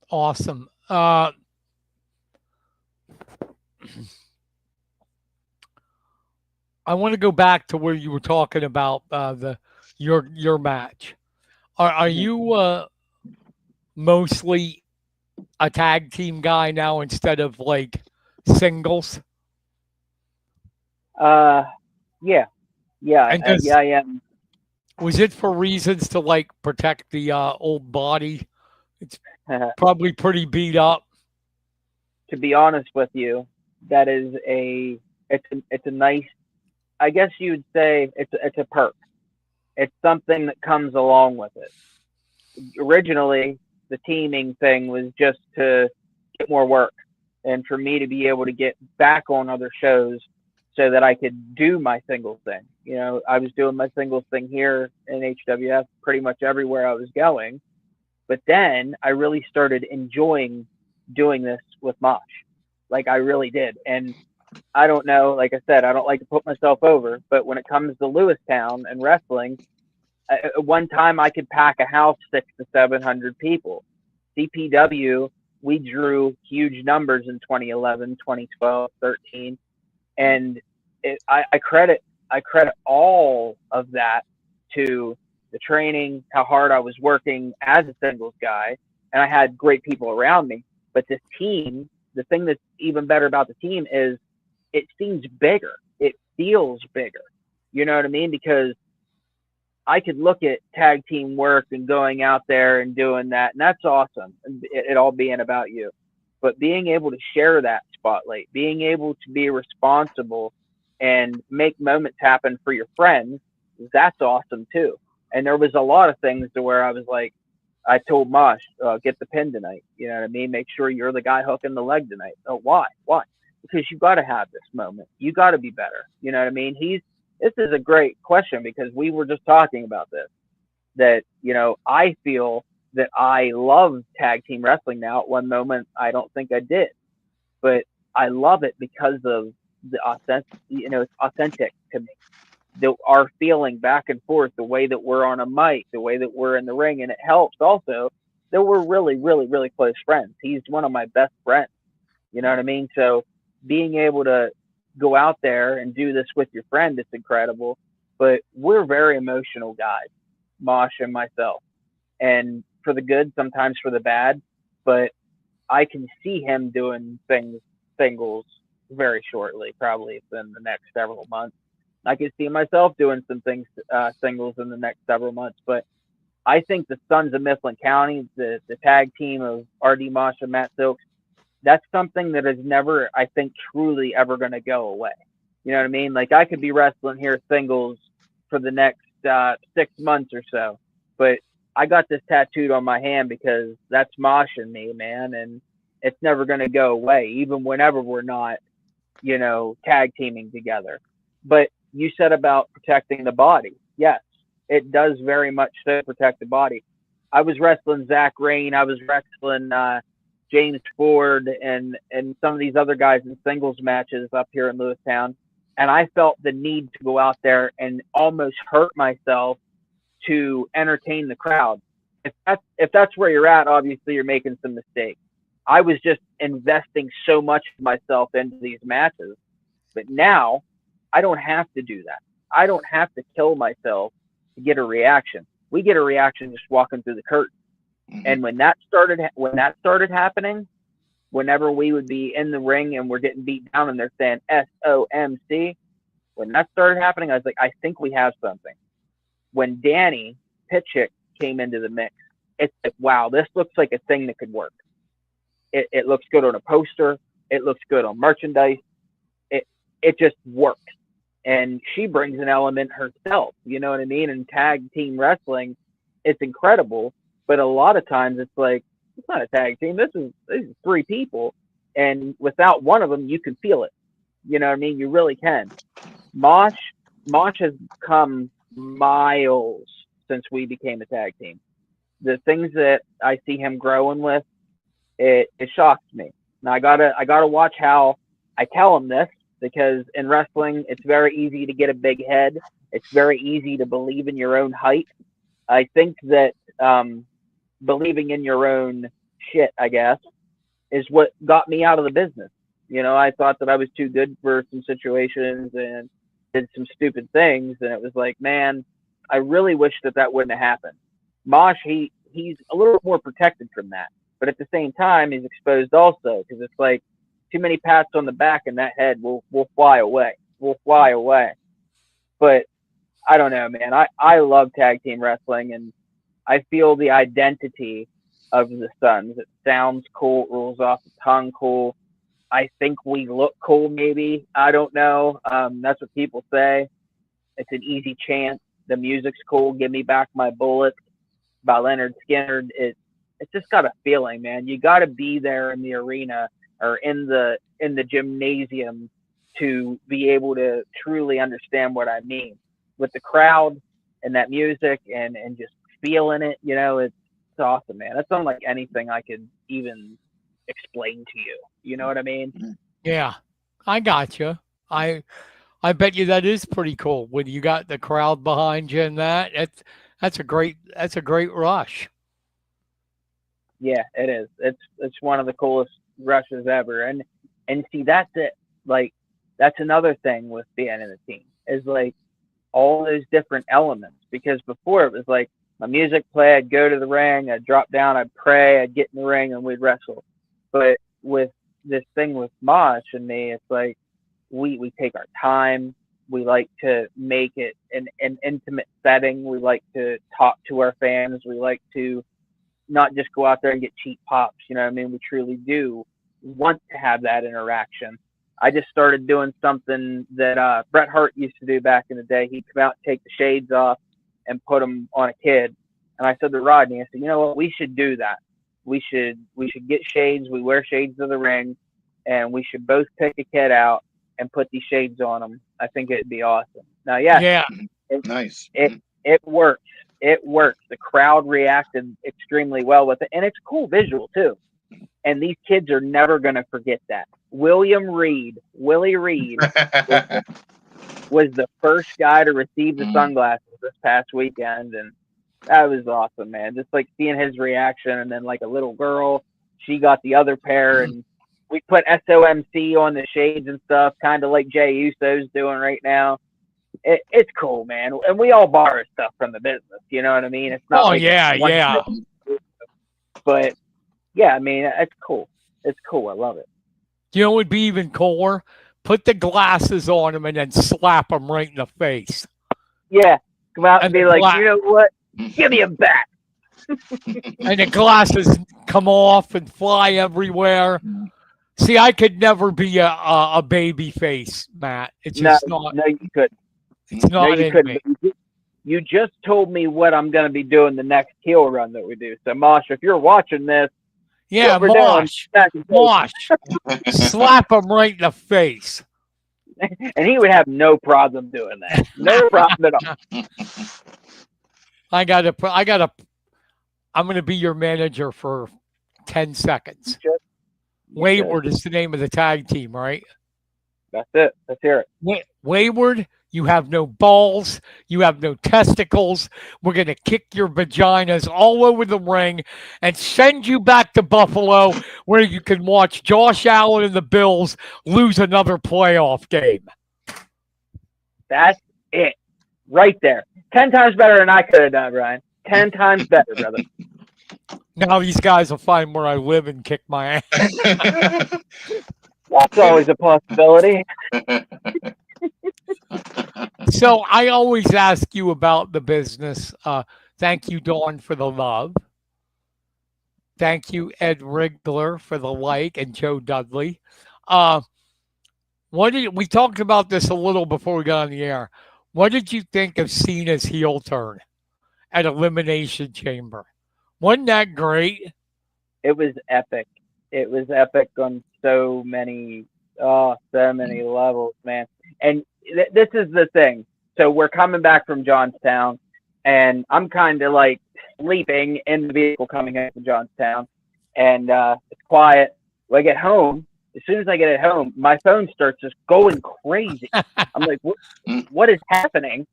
A: Awesome. I want to go back to where you were talking about your match. Are you mostly a tag team guy now instead of like singles?
C: Yeah,
A: And
C: I am.
A: Was it for reasons to like protect the old body? It's probably pretty beat up.
C: To be honest with you, that is it's a nice, I guess you would say it's a perk. It's something that comes along with it. Originally, the teaming thing was just to get more work and for me to be able to get back on other shows so that I could do my singles thing. You know, I was doing my singles thing here in HWF pretty much everywhere I was going. But then I really started enjoying doing this with Mosh. Like I really did. And I don't know, like I said, I don't like to put myself over, but when it comes to Lewistown and wrestling, at one time I could pack a house 600 to 700 people. CPW, we drew huge numbers in 2011, 2012, 13, and I credit all of that to the training, how hard I was working as a singles guy, and I had great people around me. But this team, the thing that's even better about the team is it seems bigger. It feels bigger. You know what I mean? Because I could look at tag team work and going out there and doing that, and that's awesome. It all being about you. But being able to share that spotlight, being able to be responsible and make moments happen for your friends, that's awesome too. And there was a lot of things to where I was like, I told Mosh, get the pin tonight. You know what I mean? Make sure you're the guy hooking the leg tonight. Oh, why? Why? Because you got to have this moment. You got to be better. You know what I mean? This is a great question because we were just talking about this. That, you know, I feel that I love tag team wrestling now. At one moment, I don't think I did, but I love it because of the authentic. You know, it's authentic to me. Our feeling back and forth, the way that we're on a mic, the way that we're in the ring, and it helps also that we're really, really, really close friends. He's one of my best friends. You know what I mean? So being able to go out there and do this with your friend, it's incredible. But we're very emotional guys, Mosh and myself, and for the good, sometimes for the bad. But I can see him doing things singles very shortly, probably within the next several months. I can see myself doing some things singles in the next several months. But I think the Sons of Mifflin County, the tag team of RD Mosh and Matt Silks, that's something that is never, I think, truly ever going to go away. You know what I mean? Like, I could be wrestling here singles for the next 6 months or so, but I got this tattooed on my hand because that's Mosh and me, man, and it's never going to go away, even whenever we're not, tag teaming together. But you said about protecting the body. Yes, it does very much so protect the body. I was wrestling Zach Rain. I was wrestling James Ford and some of these other guys in singles matches up here in Lewistown. And I felt the need to go out there and almost hurt myself to entertain the crowd. If that's where you're at, obviously you're making some mistakes. I was just investing so much of myself into these matches. But now I don't have to do that. I don't have to kill myself to get a reaction. We get a reaction just walking through the curtain. And when that started happening, whenever we would be in the ring and we're getting beat down and they're saying SOMC, when that started happening, I was like, I think we have something. When Danny Pitchick came into the mix, it's like, wow, this looks like a thing that could work. It looks good on a poster. It looks good on merchandise. It just works. And she brings an element herself, you know what I mean? In tag team wrestling, it's incredible. But a lot of times it's like, it's not a tag team. This is 3 people. And without one of them, you can feel it. You know what I mean? You really can. Mosh has come miles since we became a tag team. The things that I see him growing with, it shocks me. Now I gotta watch how I tell him this, because in wrestling, it's very easy to get a big head. It's very easy to believe in your own height. I think that believing in your own shit, I guess, is what got me out of the business. I thought that I was too good for some situations and did some stupid things. And it was like, man, I really wish that wouldn't have happened. Mosh, he's a little more protected from that. But at the same time, he's exposed also, because it's like too many pats on the back and that head will fly away. Will fly away. But I don't know, man. I love tag team wrestling, and I feel the identity of the Sons. It sounds cool. It rolls off the tongue cool. I think we look cool, maybe. I don't know. That's what people say. It's an easy chant. The music's cool. Give Me Back My Bullet by Leonard Skinner. It's just got a feeling, man. You got to be there in the arena or in the gymnasium to be able to truly understand what I mean. With the crowd and that music and just feeling it, it's awesome, man. That's unlike anything I could even explain to you. You know what I mean?
A: Yeah, I got you. I bet you that is pretty cool when you got the crowd behind you and that's a great rush.
C: Yeah, it is. It's one of the coolest rushes ever. And see, that's it. Like, that's another thing with being in a team is like all those different elements. Because before it was like my music play, I'd go to the ring, I'd drop down, I'd pray, I'd get in the ring, and we'd wrestle. But with this thing with Mosh and me, it's like we take our time. We like to make it an intimate setting. We like to talk to our fans. We like to not just go out there and get cheap pops. You know what I mean? We truly do want to have that interaction. I just started doing something that Bret Hart used to do back in the day. He'd come out and take the shades off and put them on a kid. And I said to Rodney, I said, you know what? We should do that. We should get shades. We wear shades to the ring, and we should both pick a kid out and put these shades on them. I think it'd be awesome. Now,
A: Yeah.
B: Nice.
C: It works. It works. The crowd reacted extremely well with it, and it's a cool visual too. And these kids are never going to forget that. Willie Reed was the first guy to receive the sunglasses this past weekend, and That was awesome, man. Just like seeing his reaction, and then like a little girl, she got the other pair, and we put SOMC on the shades and stuff, kind of like Jay Uso's doing right now. It's cool, man. And we all borrow stuff from the business. You know what I mean? It's not
A: Oh
C: like
A: yeah,
C: one
A: yeah.
C: thing, but yeah, I mean, it's cool. It's cool. I love it.
A: You know what would be even cooler? Put the glasses on him and then slap him right in the face.
C: Yeah, come out and
A: And
C: be
A: the
C: like,
A: gla-
C: you know what? Give me a bat.
A: and the glasses come off and fly everywhere. See, I could never be a baby face, Matt. It's
C: No,
A: just not.
C: no, you couldn't.
A: It's
C: No,
A: not
C: you
A: in
C: couldn't.
A: me.
C: But you just told me what I'm going to be doing the next heel run that we do. So, Mosh, if you're watching this,
A: Yeah,
C: what we're doing,
A: Mosh, slap him right in the face.
C: and he would have no problem doing that. No problem at all.
A: I'm going to be your manager for 10 seconds. Wayward is the name of the tag team, right?
C: That's it. Let's hear
A: it. Wayward, you have no balls. You have no testicles. We're going to kick your vaginas all over the ring and send you back to Buffalo where you can watch Josh Allen and the Bills lose another playoff game.
C: That's it. Right there. 10 times better than I could have done, Brian. 10 times better, brother.
A: Now these guys will find where I live and kick my ass.
C: That's always a possibility.
A: So I always ask you about the business. Thank you, Dawn, for the love. Thank you, Ed Rigler, for the like, and Joe Dudley. We talked about this a little before we got on the air. What did you think of Cena's heel turn at Elimination Chamber? Wasn't that great?
C: It was epic. It was epic on so many levels, man. And this is the thing. So we're coming back from Johnstown, and I'm kind of like sleeping in the vehicle coming in from Johnstown, and it's quiet. When I get home, as soon as I get at home, my phone starts just going crazy. I'm like, what is happening?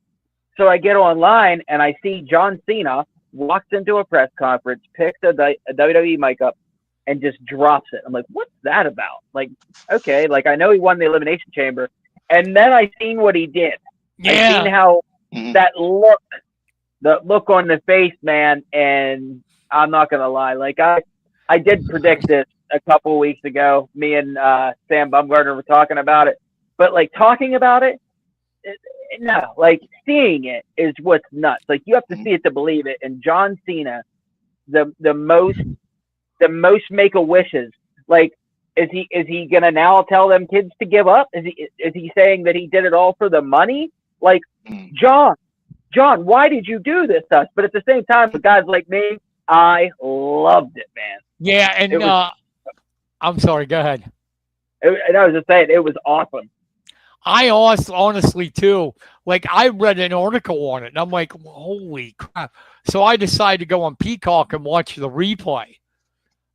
C: So I get online, and I see John Cena walks into a press conference, picks a WWE mic up, and just drops it. I'm like, what's that about? Like, okay, like I know he won the Elimination Chamber, and then I seen what he did.
A: Yeah.
C: I seen how that look on the face, man, and I'm not gonna lie, like I did predict this a couple weeks ago. Me and Sam Bumgarner were talking about it, but like talking about it, no, like seeing it is what's nuts. Like you have to see it to believe it. And John Cena, the most Make-A-Wishes. Like, is he gonna now tell them kids to give up? Is he saying that he did it all for the money? Like, John, why did you do this to us? But at the same time, with guys like me, I loved it, man.
A: Yeah, and I'm sorry. Go ahead.
C: And I was just saying, it was awesome.
A: I honestly too. Like I read an article on it, and I'm like, holy crap! So I decided to go on Peacock and watch the replay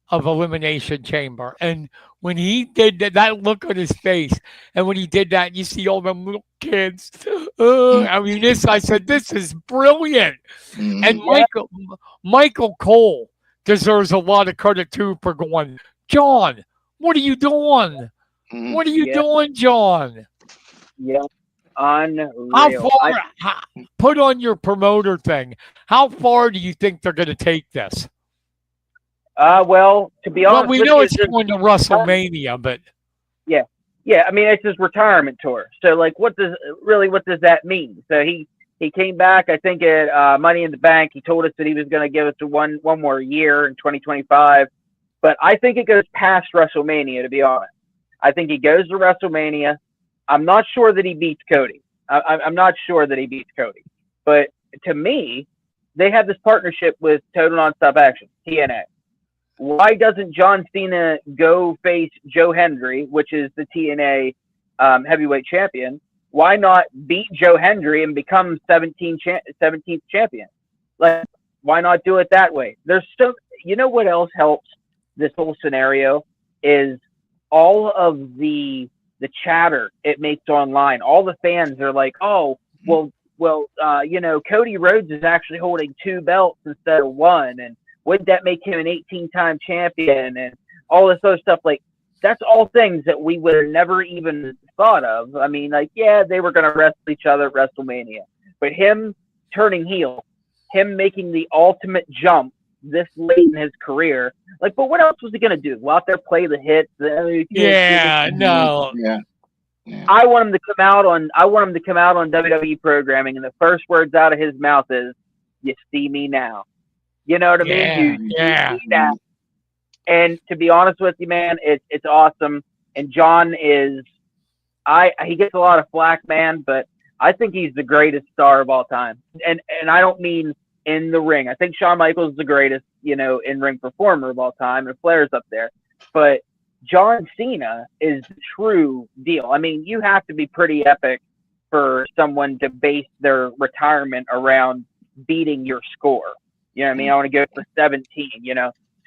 A: of Elimination Chamber. And when he did that look on his face, and when he did that, you see all them little kids. I said, this is brilliant. And Michael Cole deserves a lot of credit too for going, John, what are you doing? What are you doing, John?
C: Yeah. Unreal.
A: How far? Put on your promoter thing. How far do you think they're going to take this?
C: Well, to be honest,
A: we know it's going to WrestleMania, but
C: yeah. I mean, it's his retirement tour. So, like, what does that mean? So he came back, I think, at Money in the Bank. He told us that he was going to give us one more year in 2025. But I think it goes past WrestleMania, to be honest. I think he goes to WrestleMania. I'm not sure that he beats Cody. I'm not sure that he beats Cody. But to me, they have this partnership with Total Nonstop Action, TNA. Why doesn't John Cena go face Joe Hendry, which is the TNA heavyweight champion? Why not beat Joe Hendry and become 17th champion? Like, why not do it that way? There's still, you know what else helps this whole scenario is all of the chatter it makes online. All the fans are like, oh, well, Cody Rhodes is actually holding 2 belts instead of 1, and wouldn't that make him an 18-time champion and all this other stuff? Like, that's all things that we would have never even thought of. I mean, like, yeah, they were going to wrestle each other at WrestleMania, but him turning heel, him making the ultimate jump this late in his career, like, but what else was he going to do? Go out there, play the hits?
A: Yeah, no.
B: Yeah.
C: I want him to come out on WWE programming, and the first words out of his mouth is, "You see me now." You know what I mean? You see me now. And to be honest with you, man, it's awesome. And John is, he gets a lot of flack, man, but I think he's the greatest star of all time. And I don't mean in the ring. I think Shawn Michaels is the greatest, in-ring performer of all time, and Flair's up there. But John Cena is the true deal. I mean, you have to be pretty epic for someone to base their retirement around beating your score. You know what I mean? I want to go for 17,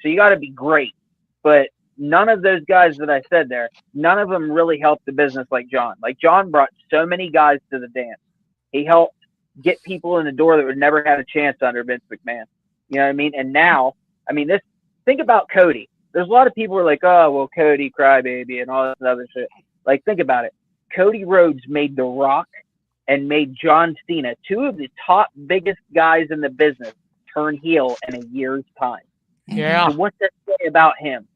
C: So you got to be great. But none of those guys that I said there, none of them really helped the business like John. Like, John brought so many guys to the dance. He helped get people in the door that would never had a chance under Vince McMahon. You know what I mean? And now, think about Cody. There's a lot of people who are like, oh, well, Cody, crybaby, and all this other shit. Like, think about it. Cody Rhodes made The Rock and made John Cena, 2 of the top biggest guys in the business, turn heel in a year's time.
A: Yeah.
C: So what's that say about him?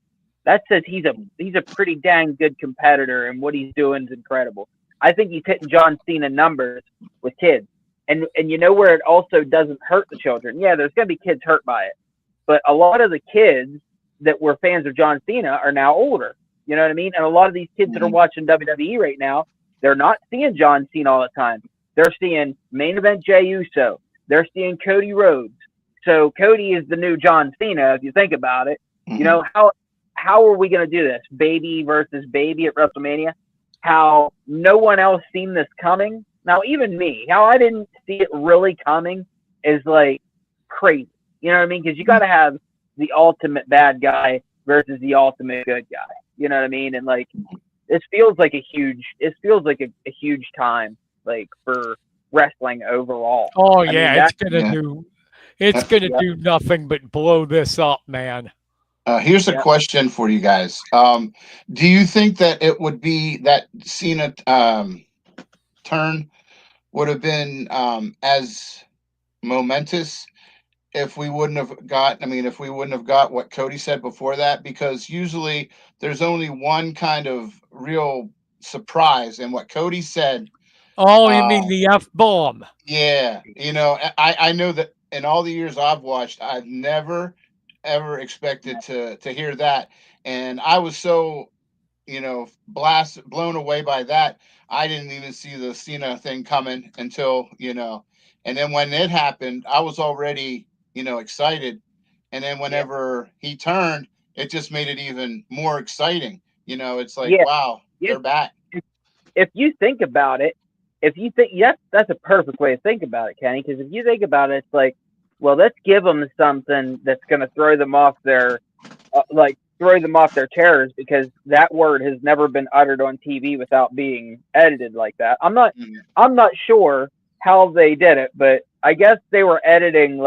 C: That says he's a pretty dang good competitor, and what he's doing is incredible. I think he's hitting John Cena numbers with kids. And you know where it also doesn't hurt the children? Yeah, there's going to be kids hurt by it. But a lot of the kids that were fans of John Cena are now older. You know what I mean? And a lot of these kids that are watching WWE right now, they're not seeing John Cena all the time. They're seeing main event Jey Uso. They're seeing Cody Rhodes. So Cody is the new John Cena, if you think about it. How are we going to do this? Baby versus baby at WrestleMania? How no one else seen this coming? Now, even me, how I didn't see it really coming is, like, crazy. You know what I mean? Because you got to have the ultimate bad guy versus the ultimate good guy. You know what I mean? And, like, it feels like a huge time, like, for wrestling overall.
A: Oh, yeah, it's gonna do nothing but blow this up, man.
B: Here's a question for you guys. Do you think that it would be that Cena turn would have been as momentous if we wouldn't have got what Cody said before that? Because usually there's only one kind of real surprise, and what Cody said.
A: Oh, you mean the F-bomb?
B: Yeah. I know that in all the years I've watched, I've never ever expected to hear that, and I was so blown away by that. I didn't even see the Cena thing coming until and then when it happened, I was already excited, and then whenever he turned, it just made it even more exciting. It's like, wow, they're back.
C: If you think about it, that's a perfect way to think about it, Kenny, because if you think about it, it's like, well, let's give them something that's going to throw them off their terrors, because that word has never been uttered on TV without being edited like that. I'm not sure how they did it, but I guess they were editing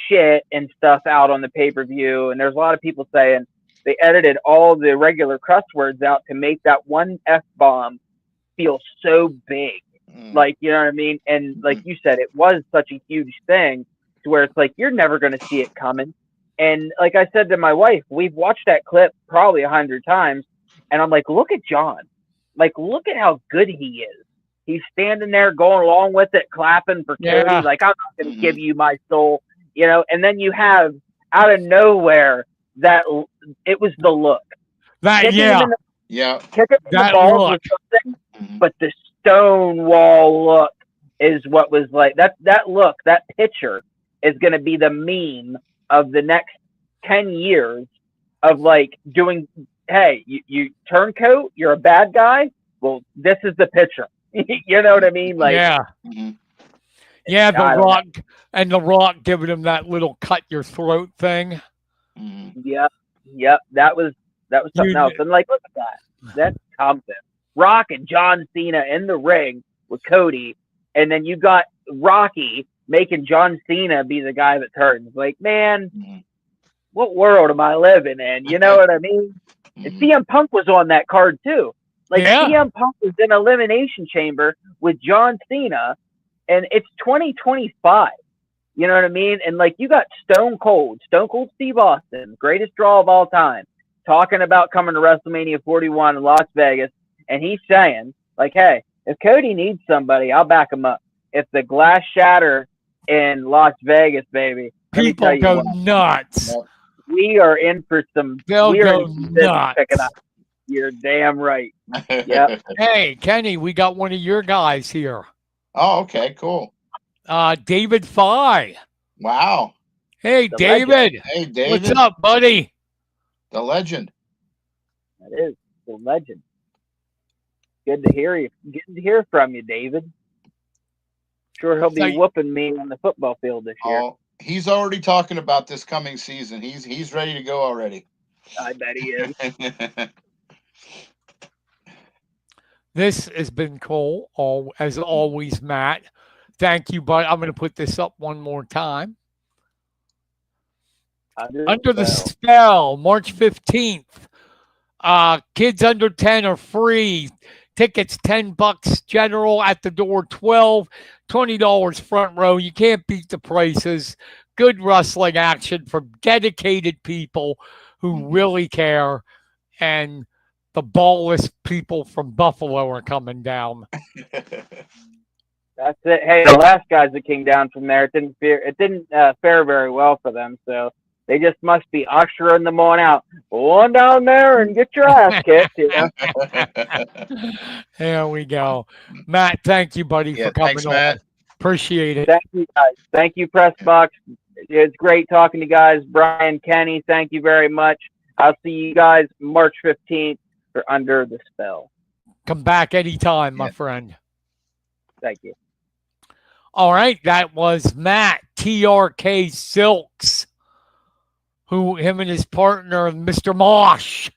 C: shit and stuff out on the pay-per-view, and there's a lot of people saying they edited all the regular cuss words out to make that one F-bomb feel so big. Like, you know what I mean? And like you said, it was such a huge thing to where it's like, you're never going to see it coming. And like I said to my wife, we've watched that clip probably 100 times. And I'm like, look at John. Like, look at how good he is. He's standing there going along with it, clapping for Cody. Like, I'm not going to give you my soul, And then you have out of nowhere that it was the look. Kicking him in the balls was something, but the Stonewall look is what was like that look, that picture is going to be the meme of the next 10 years of like doing, hey, you turncoat, you're a bad guy. Well, this is the picture. You know what I mean? Like,
A: yeah, the Rock giving him that little cut your throat thing.
C: Yep. That was something else. And like, look at that. That's something. Rock and John Cena in the ring with Cody, and then you got Rocky making John Cena be the guy that turns. Like, man, what world am I living in? You know what I mean? And CM Punk was on that card too. Like, CM Punk was in Elimination Chamber with John Cena, and it's 2025. You know what I mean? And like, you got Stone Cold Steve Austin, greatest draw of all time, talking about coming to WrestleMania 41 in Las Vegas, and he's saying, like, hey, if Cody needs somebody, I'll back him up. If the glass shatter in Las Vegas, baby,
A: people go nuts.
C: We are in for some.
A: They'll go
C: nuts. Picking up. You're damn right. Yeah.
A: Hey, Kenny, we got one of your guys here.
B: Oh, okay, cool.
A: David Fye.
B: Wow.
A: Hey, David.
B: Legend. Hey, David.
A: What's up, buddy?
B: The legend.
C: That is the legend. Good to hear you. Good to hear from you, David. Sure, he'll be whooping me on the football field this year.
B: Oh, he's already talking about this coming season. He's ready to go already.
C: I bet he is.
A: This has been cool, as always, Matt. Thank you, bud. I'm going to put this up one more time. Under the Spell, March 15th. Kids under 10 are free. Tickets $10 general, at the door $12, $20 front row. You can't beat the prices. Good wrestling action from dedicated people who really care, and the ballless people from Buffalo are coming down.
C: That's it. Hey, the last guys that came down from there, it didn't fare very well for them. So they just must be ushering them on out. Go on down there and get your ass kicked. You know?
A: There we go. Matt, thank you, buddy, for coming on.
B: Matt.
A: Appreciate it.
C: Thank you, guys. Thank you, Pressbox. It's great talking to you guys. Brian, Kenny, thank you very much. I'll see you guys March 15th for Under the Spell.
A: Come back anytime, my friend.
C: Thank you.
A: All right, that was Matt, TRK Silks, who him and his partner, Mr. Mosh,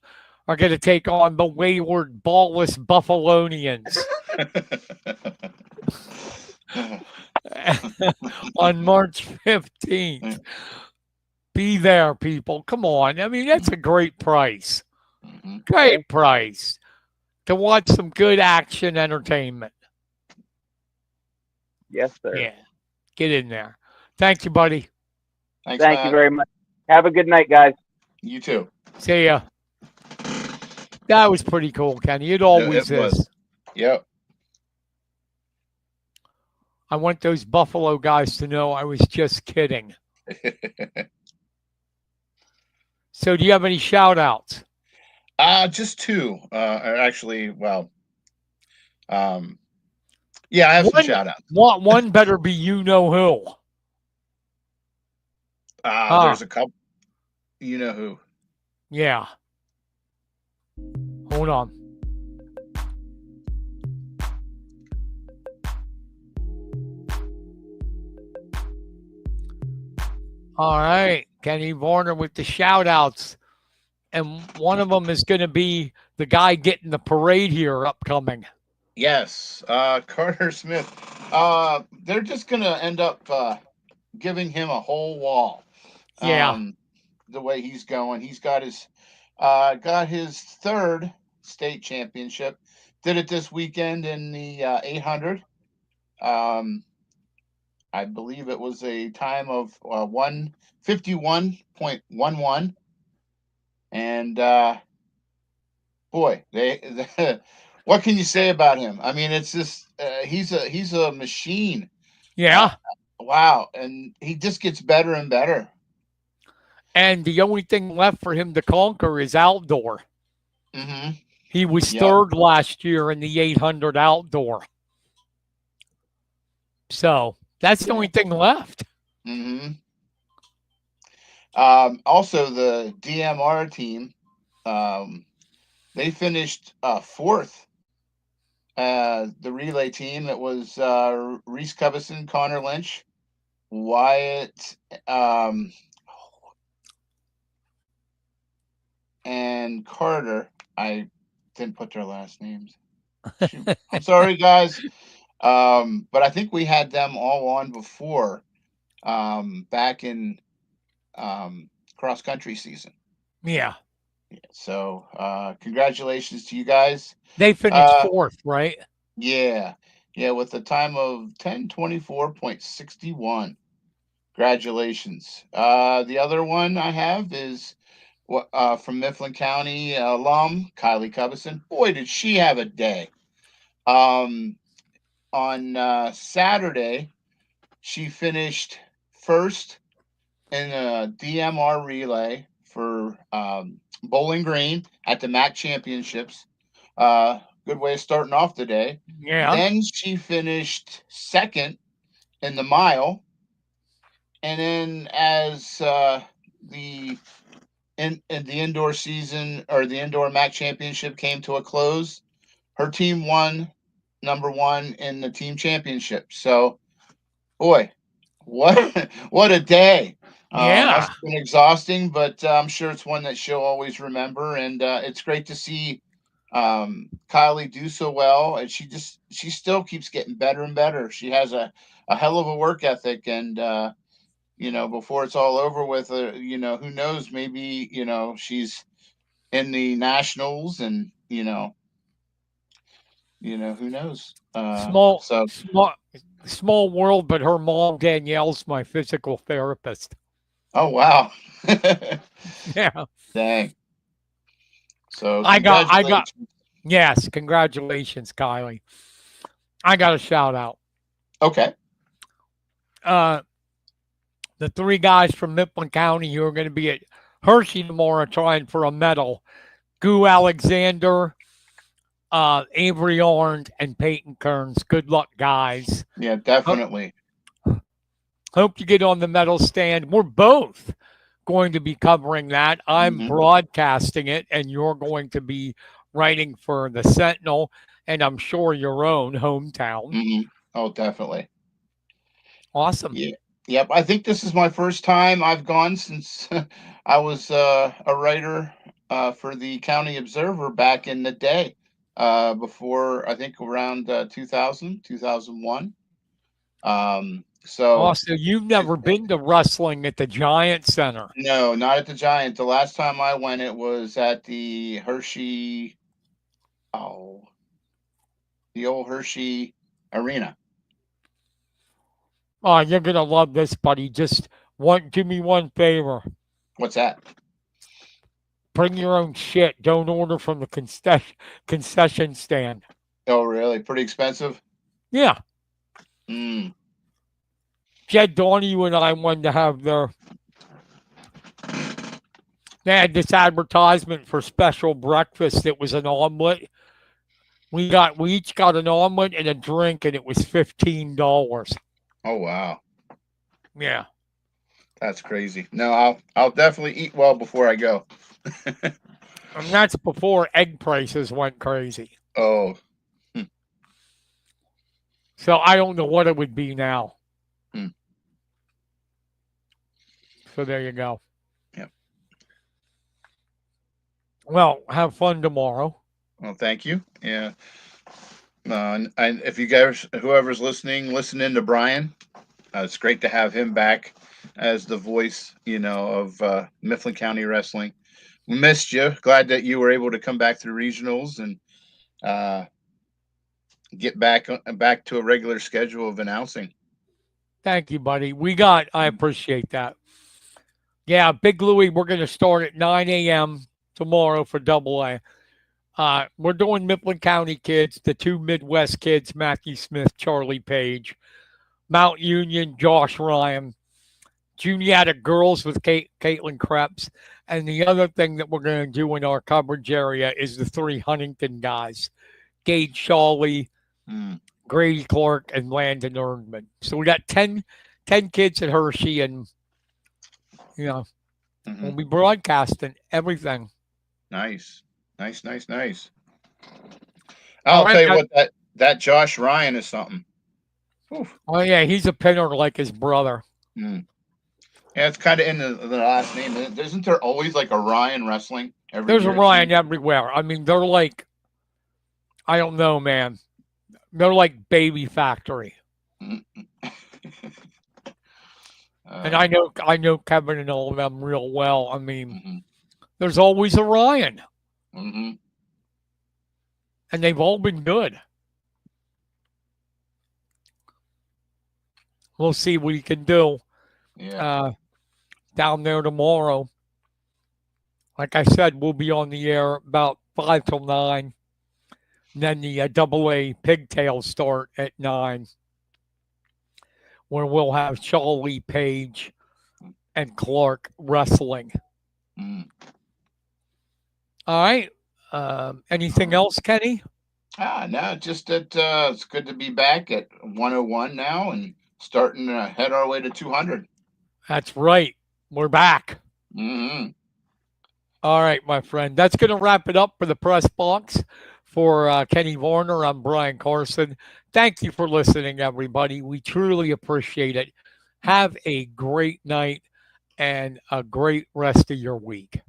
A: are going to take on the wayward, ballless Buffalonians on March 15th. Be there, people. Come on. I mean, that's a great price. Great price to watch some good action entertainment.
C: Yes, sir.
A: Yeah. Get in there. Thank you, buddy.
C: Thank you very much. Have a good night, guys.
B: You too.
A: See ya. That was pretty cool, Kenny. It always is.
B: Yep.
A: I want those Buffalo guys to know I was just kidding. So do you have any shout outs?
B: Just two. Actually, well, yeah, I have some shout outs.
A: One better be you know who.
B: There's a couple. You know who.
A: Yeah. Hold on. All right. Kenny Varner with the shout outs. And one of them is going to be the guy getting the parade here upcoming.
B: Yes. Carter Smith. They're just going to end up giving him a whole wall.
A: Yeah.
B: The way he's going. He's got his third state championship. Did it this weekend in the 800. I believe it was a time of 151.11. And boy, they what can you say about him? I mean, it's just he's a machine.
A: Yeah.
B: Wow, and he just gets better and better.
A: And the only thing left for him to conquer is outdoor.
B: Mm-hmm.
A: He was third last year in the 800 outdoor. So that's the only thing left.
B: Mm-hmm. Also, the DMR team, they finished fourth. The relay team, it was Reese Covison, Connor Lynch, Wyatt, and Carter. I didn't put their last names. I'm sorry, guys. But I think we had them all on before, back in cross country season.
A: Yeah.
B: So congratulations to you guys.
A: They finished
B: Uh,
A: 4th, right?
B: yeah, yeah, with a time of 10:24.61. Congratulations. The other one I have is from Mifflin County alum Kylie Cubison. Boy, did she have a day. Um, on Saturday, she finished first in a DMR relay for Bowling Green at the MAC Championships. Good way of starting off the day.
A: Yeah.
B: Then she finished second in the mile, and then as the in the indoor season or the indoor MAC championship came to a close, her team won number one in the team championship. So, boy, what what a day! Must
A: Yeah.
B: have been exhausting, but I'm sure it's one that she'll always remember. And it's great to see Kylie do so well, and she still keeps getting better and better. She has a hell of a work ethic, and before it's all over with, who knows? Maybe she's in the nationals, and who knows?
A: Small,
B: So,
A: small, small world, but her mom, Danielle's my physical therapist.
B: oh wow,
A: Yeah.
B: dang. So
A: I got,
B: congratulations.
A: yes, congratulations, Kylie. I got a shout out.
B: Okay.
A: Uh, the 3 guys from Mifflin County who are going to be at Hershey tomorrow trying for a medal: Goo Alexander, Avery Orange, and Peyton Kearns. Good luck, guys.
B: Yeah,
A: Ho-
B: definitely.
A: Hope you get on the medal stand. We're both going to be covering that. I'm
B: Hmm.
A: broadcasting it, and you're going to be writing for the Sentinel, and I'm sure your own hometown.
B: Hmm. Oh, definitely.
A: Awesome.
B: Yeah. Yep. I think this is my first time I've gone since I was a writer for the County Observer back in the day, before I think around 2000, 2001. So
A: Also, you've
B: it,
A: never been to wrestling at the Giant Center.
B: no, not at the Giant. The last time I went, it was at the Hershey, oh, the old Hershey Arena.
A: Oh, you're gonna love this, buddy. Just do me one favor.
B: What's that?
A: Bring your own shit. Don't order from the concession stand.
B: Oh, really? Pretty expensive?
A: Yeah.
B: Mm.
A: Jed Donahue and I wanted to have they had this advertisement for special breakfast. It was an omelet. We each got an omelet and a drink, and it was $15.
B: Oh, wow.
A: Yeah.
B: That's crazy. No, I'll definitely eat well before I go.
A: And that's before egg prices went crazy.
B: Oh. Hmm.
A: So I don't know what it would be now.
B: Hmm.
A: So there you go.
B: Yep.
A: Well, have fun tomorrow.
B: Well, thank you. Yeah. And if you guys, whoever's listening, listen in to Brian. It's great to have him back as the voice, of Mifflin County Wrestling. We missed you. Glad that you were able to come back to the regionals and uh, get back to a regular schedule of announcing.
A: Thank you, buddy. I appreciate that. Yeah, Big Louie, we're going to start at 9 a.m. tomorrow for Double A. We're doing Mifflin County kids, the 2 Midwest kids, Matthew Smith, Charlie Page, Mount Union, Josh Ryan, Juniata girls with Caitlin Krebs. And the other thing that we're going to do in our coverage area is the 3 Huntington guys, Gage Shawley, Grady Clark, and Landon Erdman. So we got 10 kids at Hershey, and, we'll be broadcasting everything.
B: Nice. Nice.
A: All
B: I'll
A: right,
B: tell you what, that Josh Ryan is something. Oof.
A: Oh, yeah, he's a pinner like his brother.
B: Mm. Yeah, it's kind of in the last name. Isn't there always like a Ryan wrestling every
A: There's
B: year?
A: a Ryan everywhere. I mean, they're like, I don't know, man. They're like Baby Factory.
B: Mm.
A: And I know Kevin and all of them real well. I mean,
B: Mhm,
A: there's always a Ryan,
B: mhm.
A: and they've all been good. We'll see what he can do
B: Yeah.
A: uh, down there tomorrow. Like I said, we'll be on the air about 5 till 9. And then the double A pigtails start at 9, where we'll have Charlie Page and Clark wrestling.
B: Mm.
A: All right. Anything else, Kenny?
B: No, just that it's good to be back at 101 now and starting to head our way to 200.
A: That's right. We're back.
B: Hmm.
A: All right, my friend. That's going to wrap it up for the press box. For Kenny Varner, I'm Brian Carson. Thank you for listening, everybody. We truly appreciate it. Have a great night and a great rest of your week.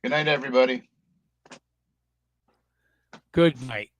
B: Good night, everybody.
A: Good night.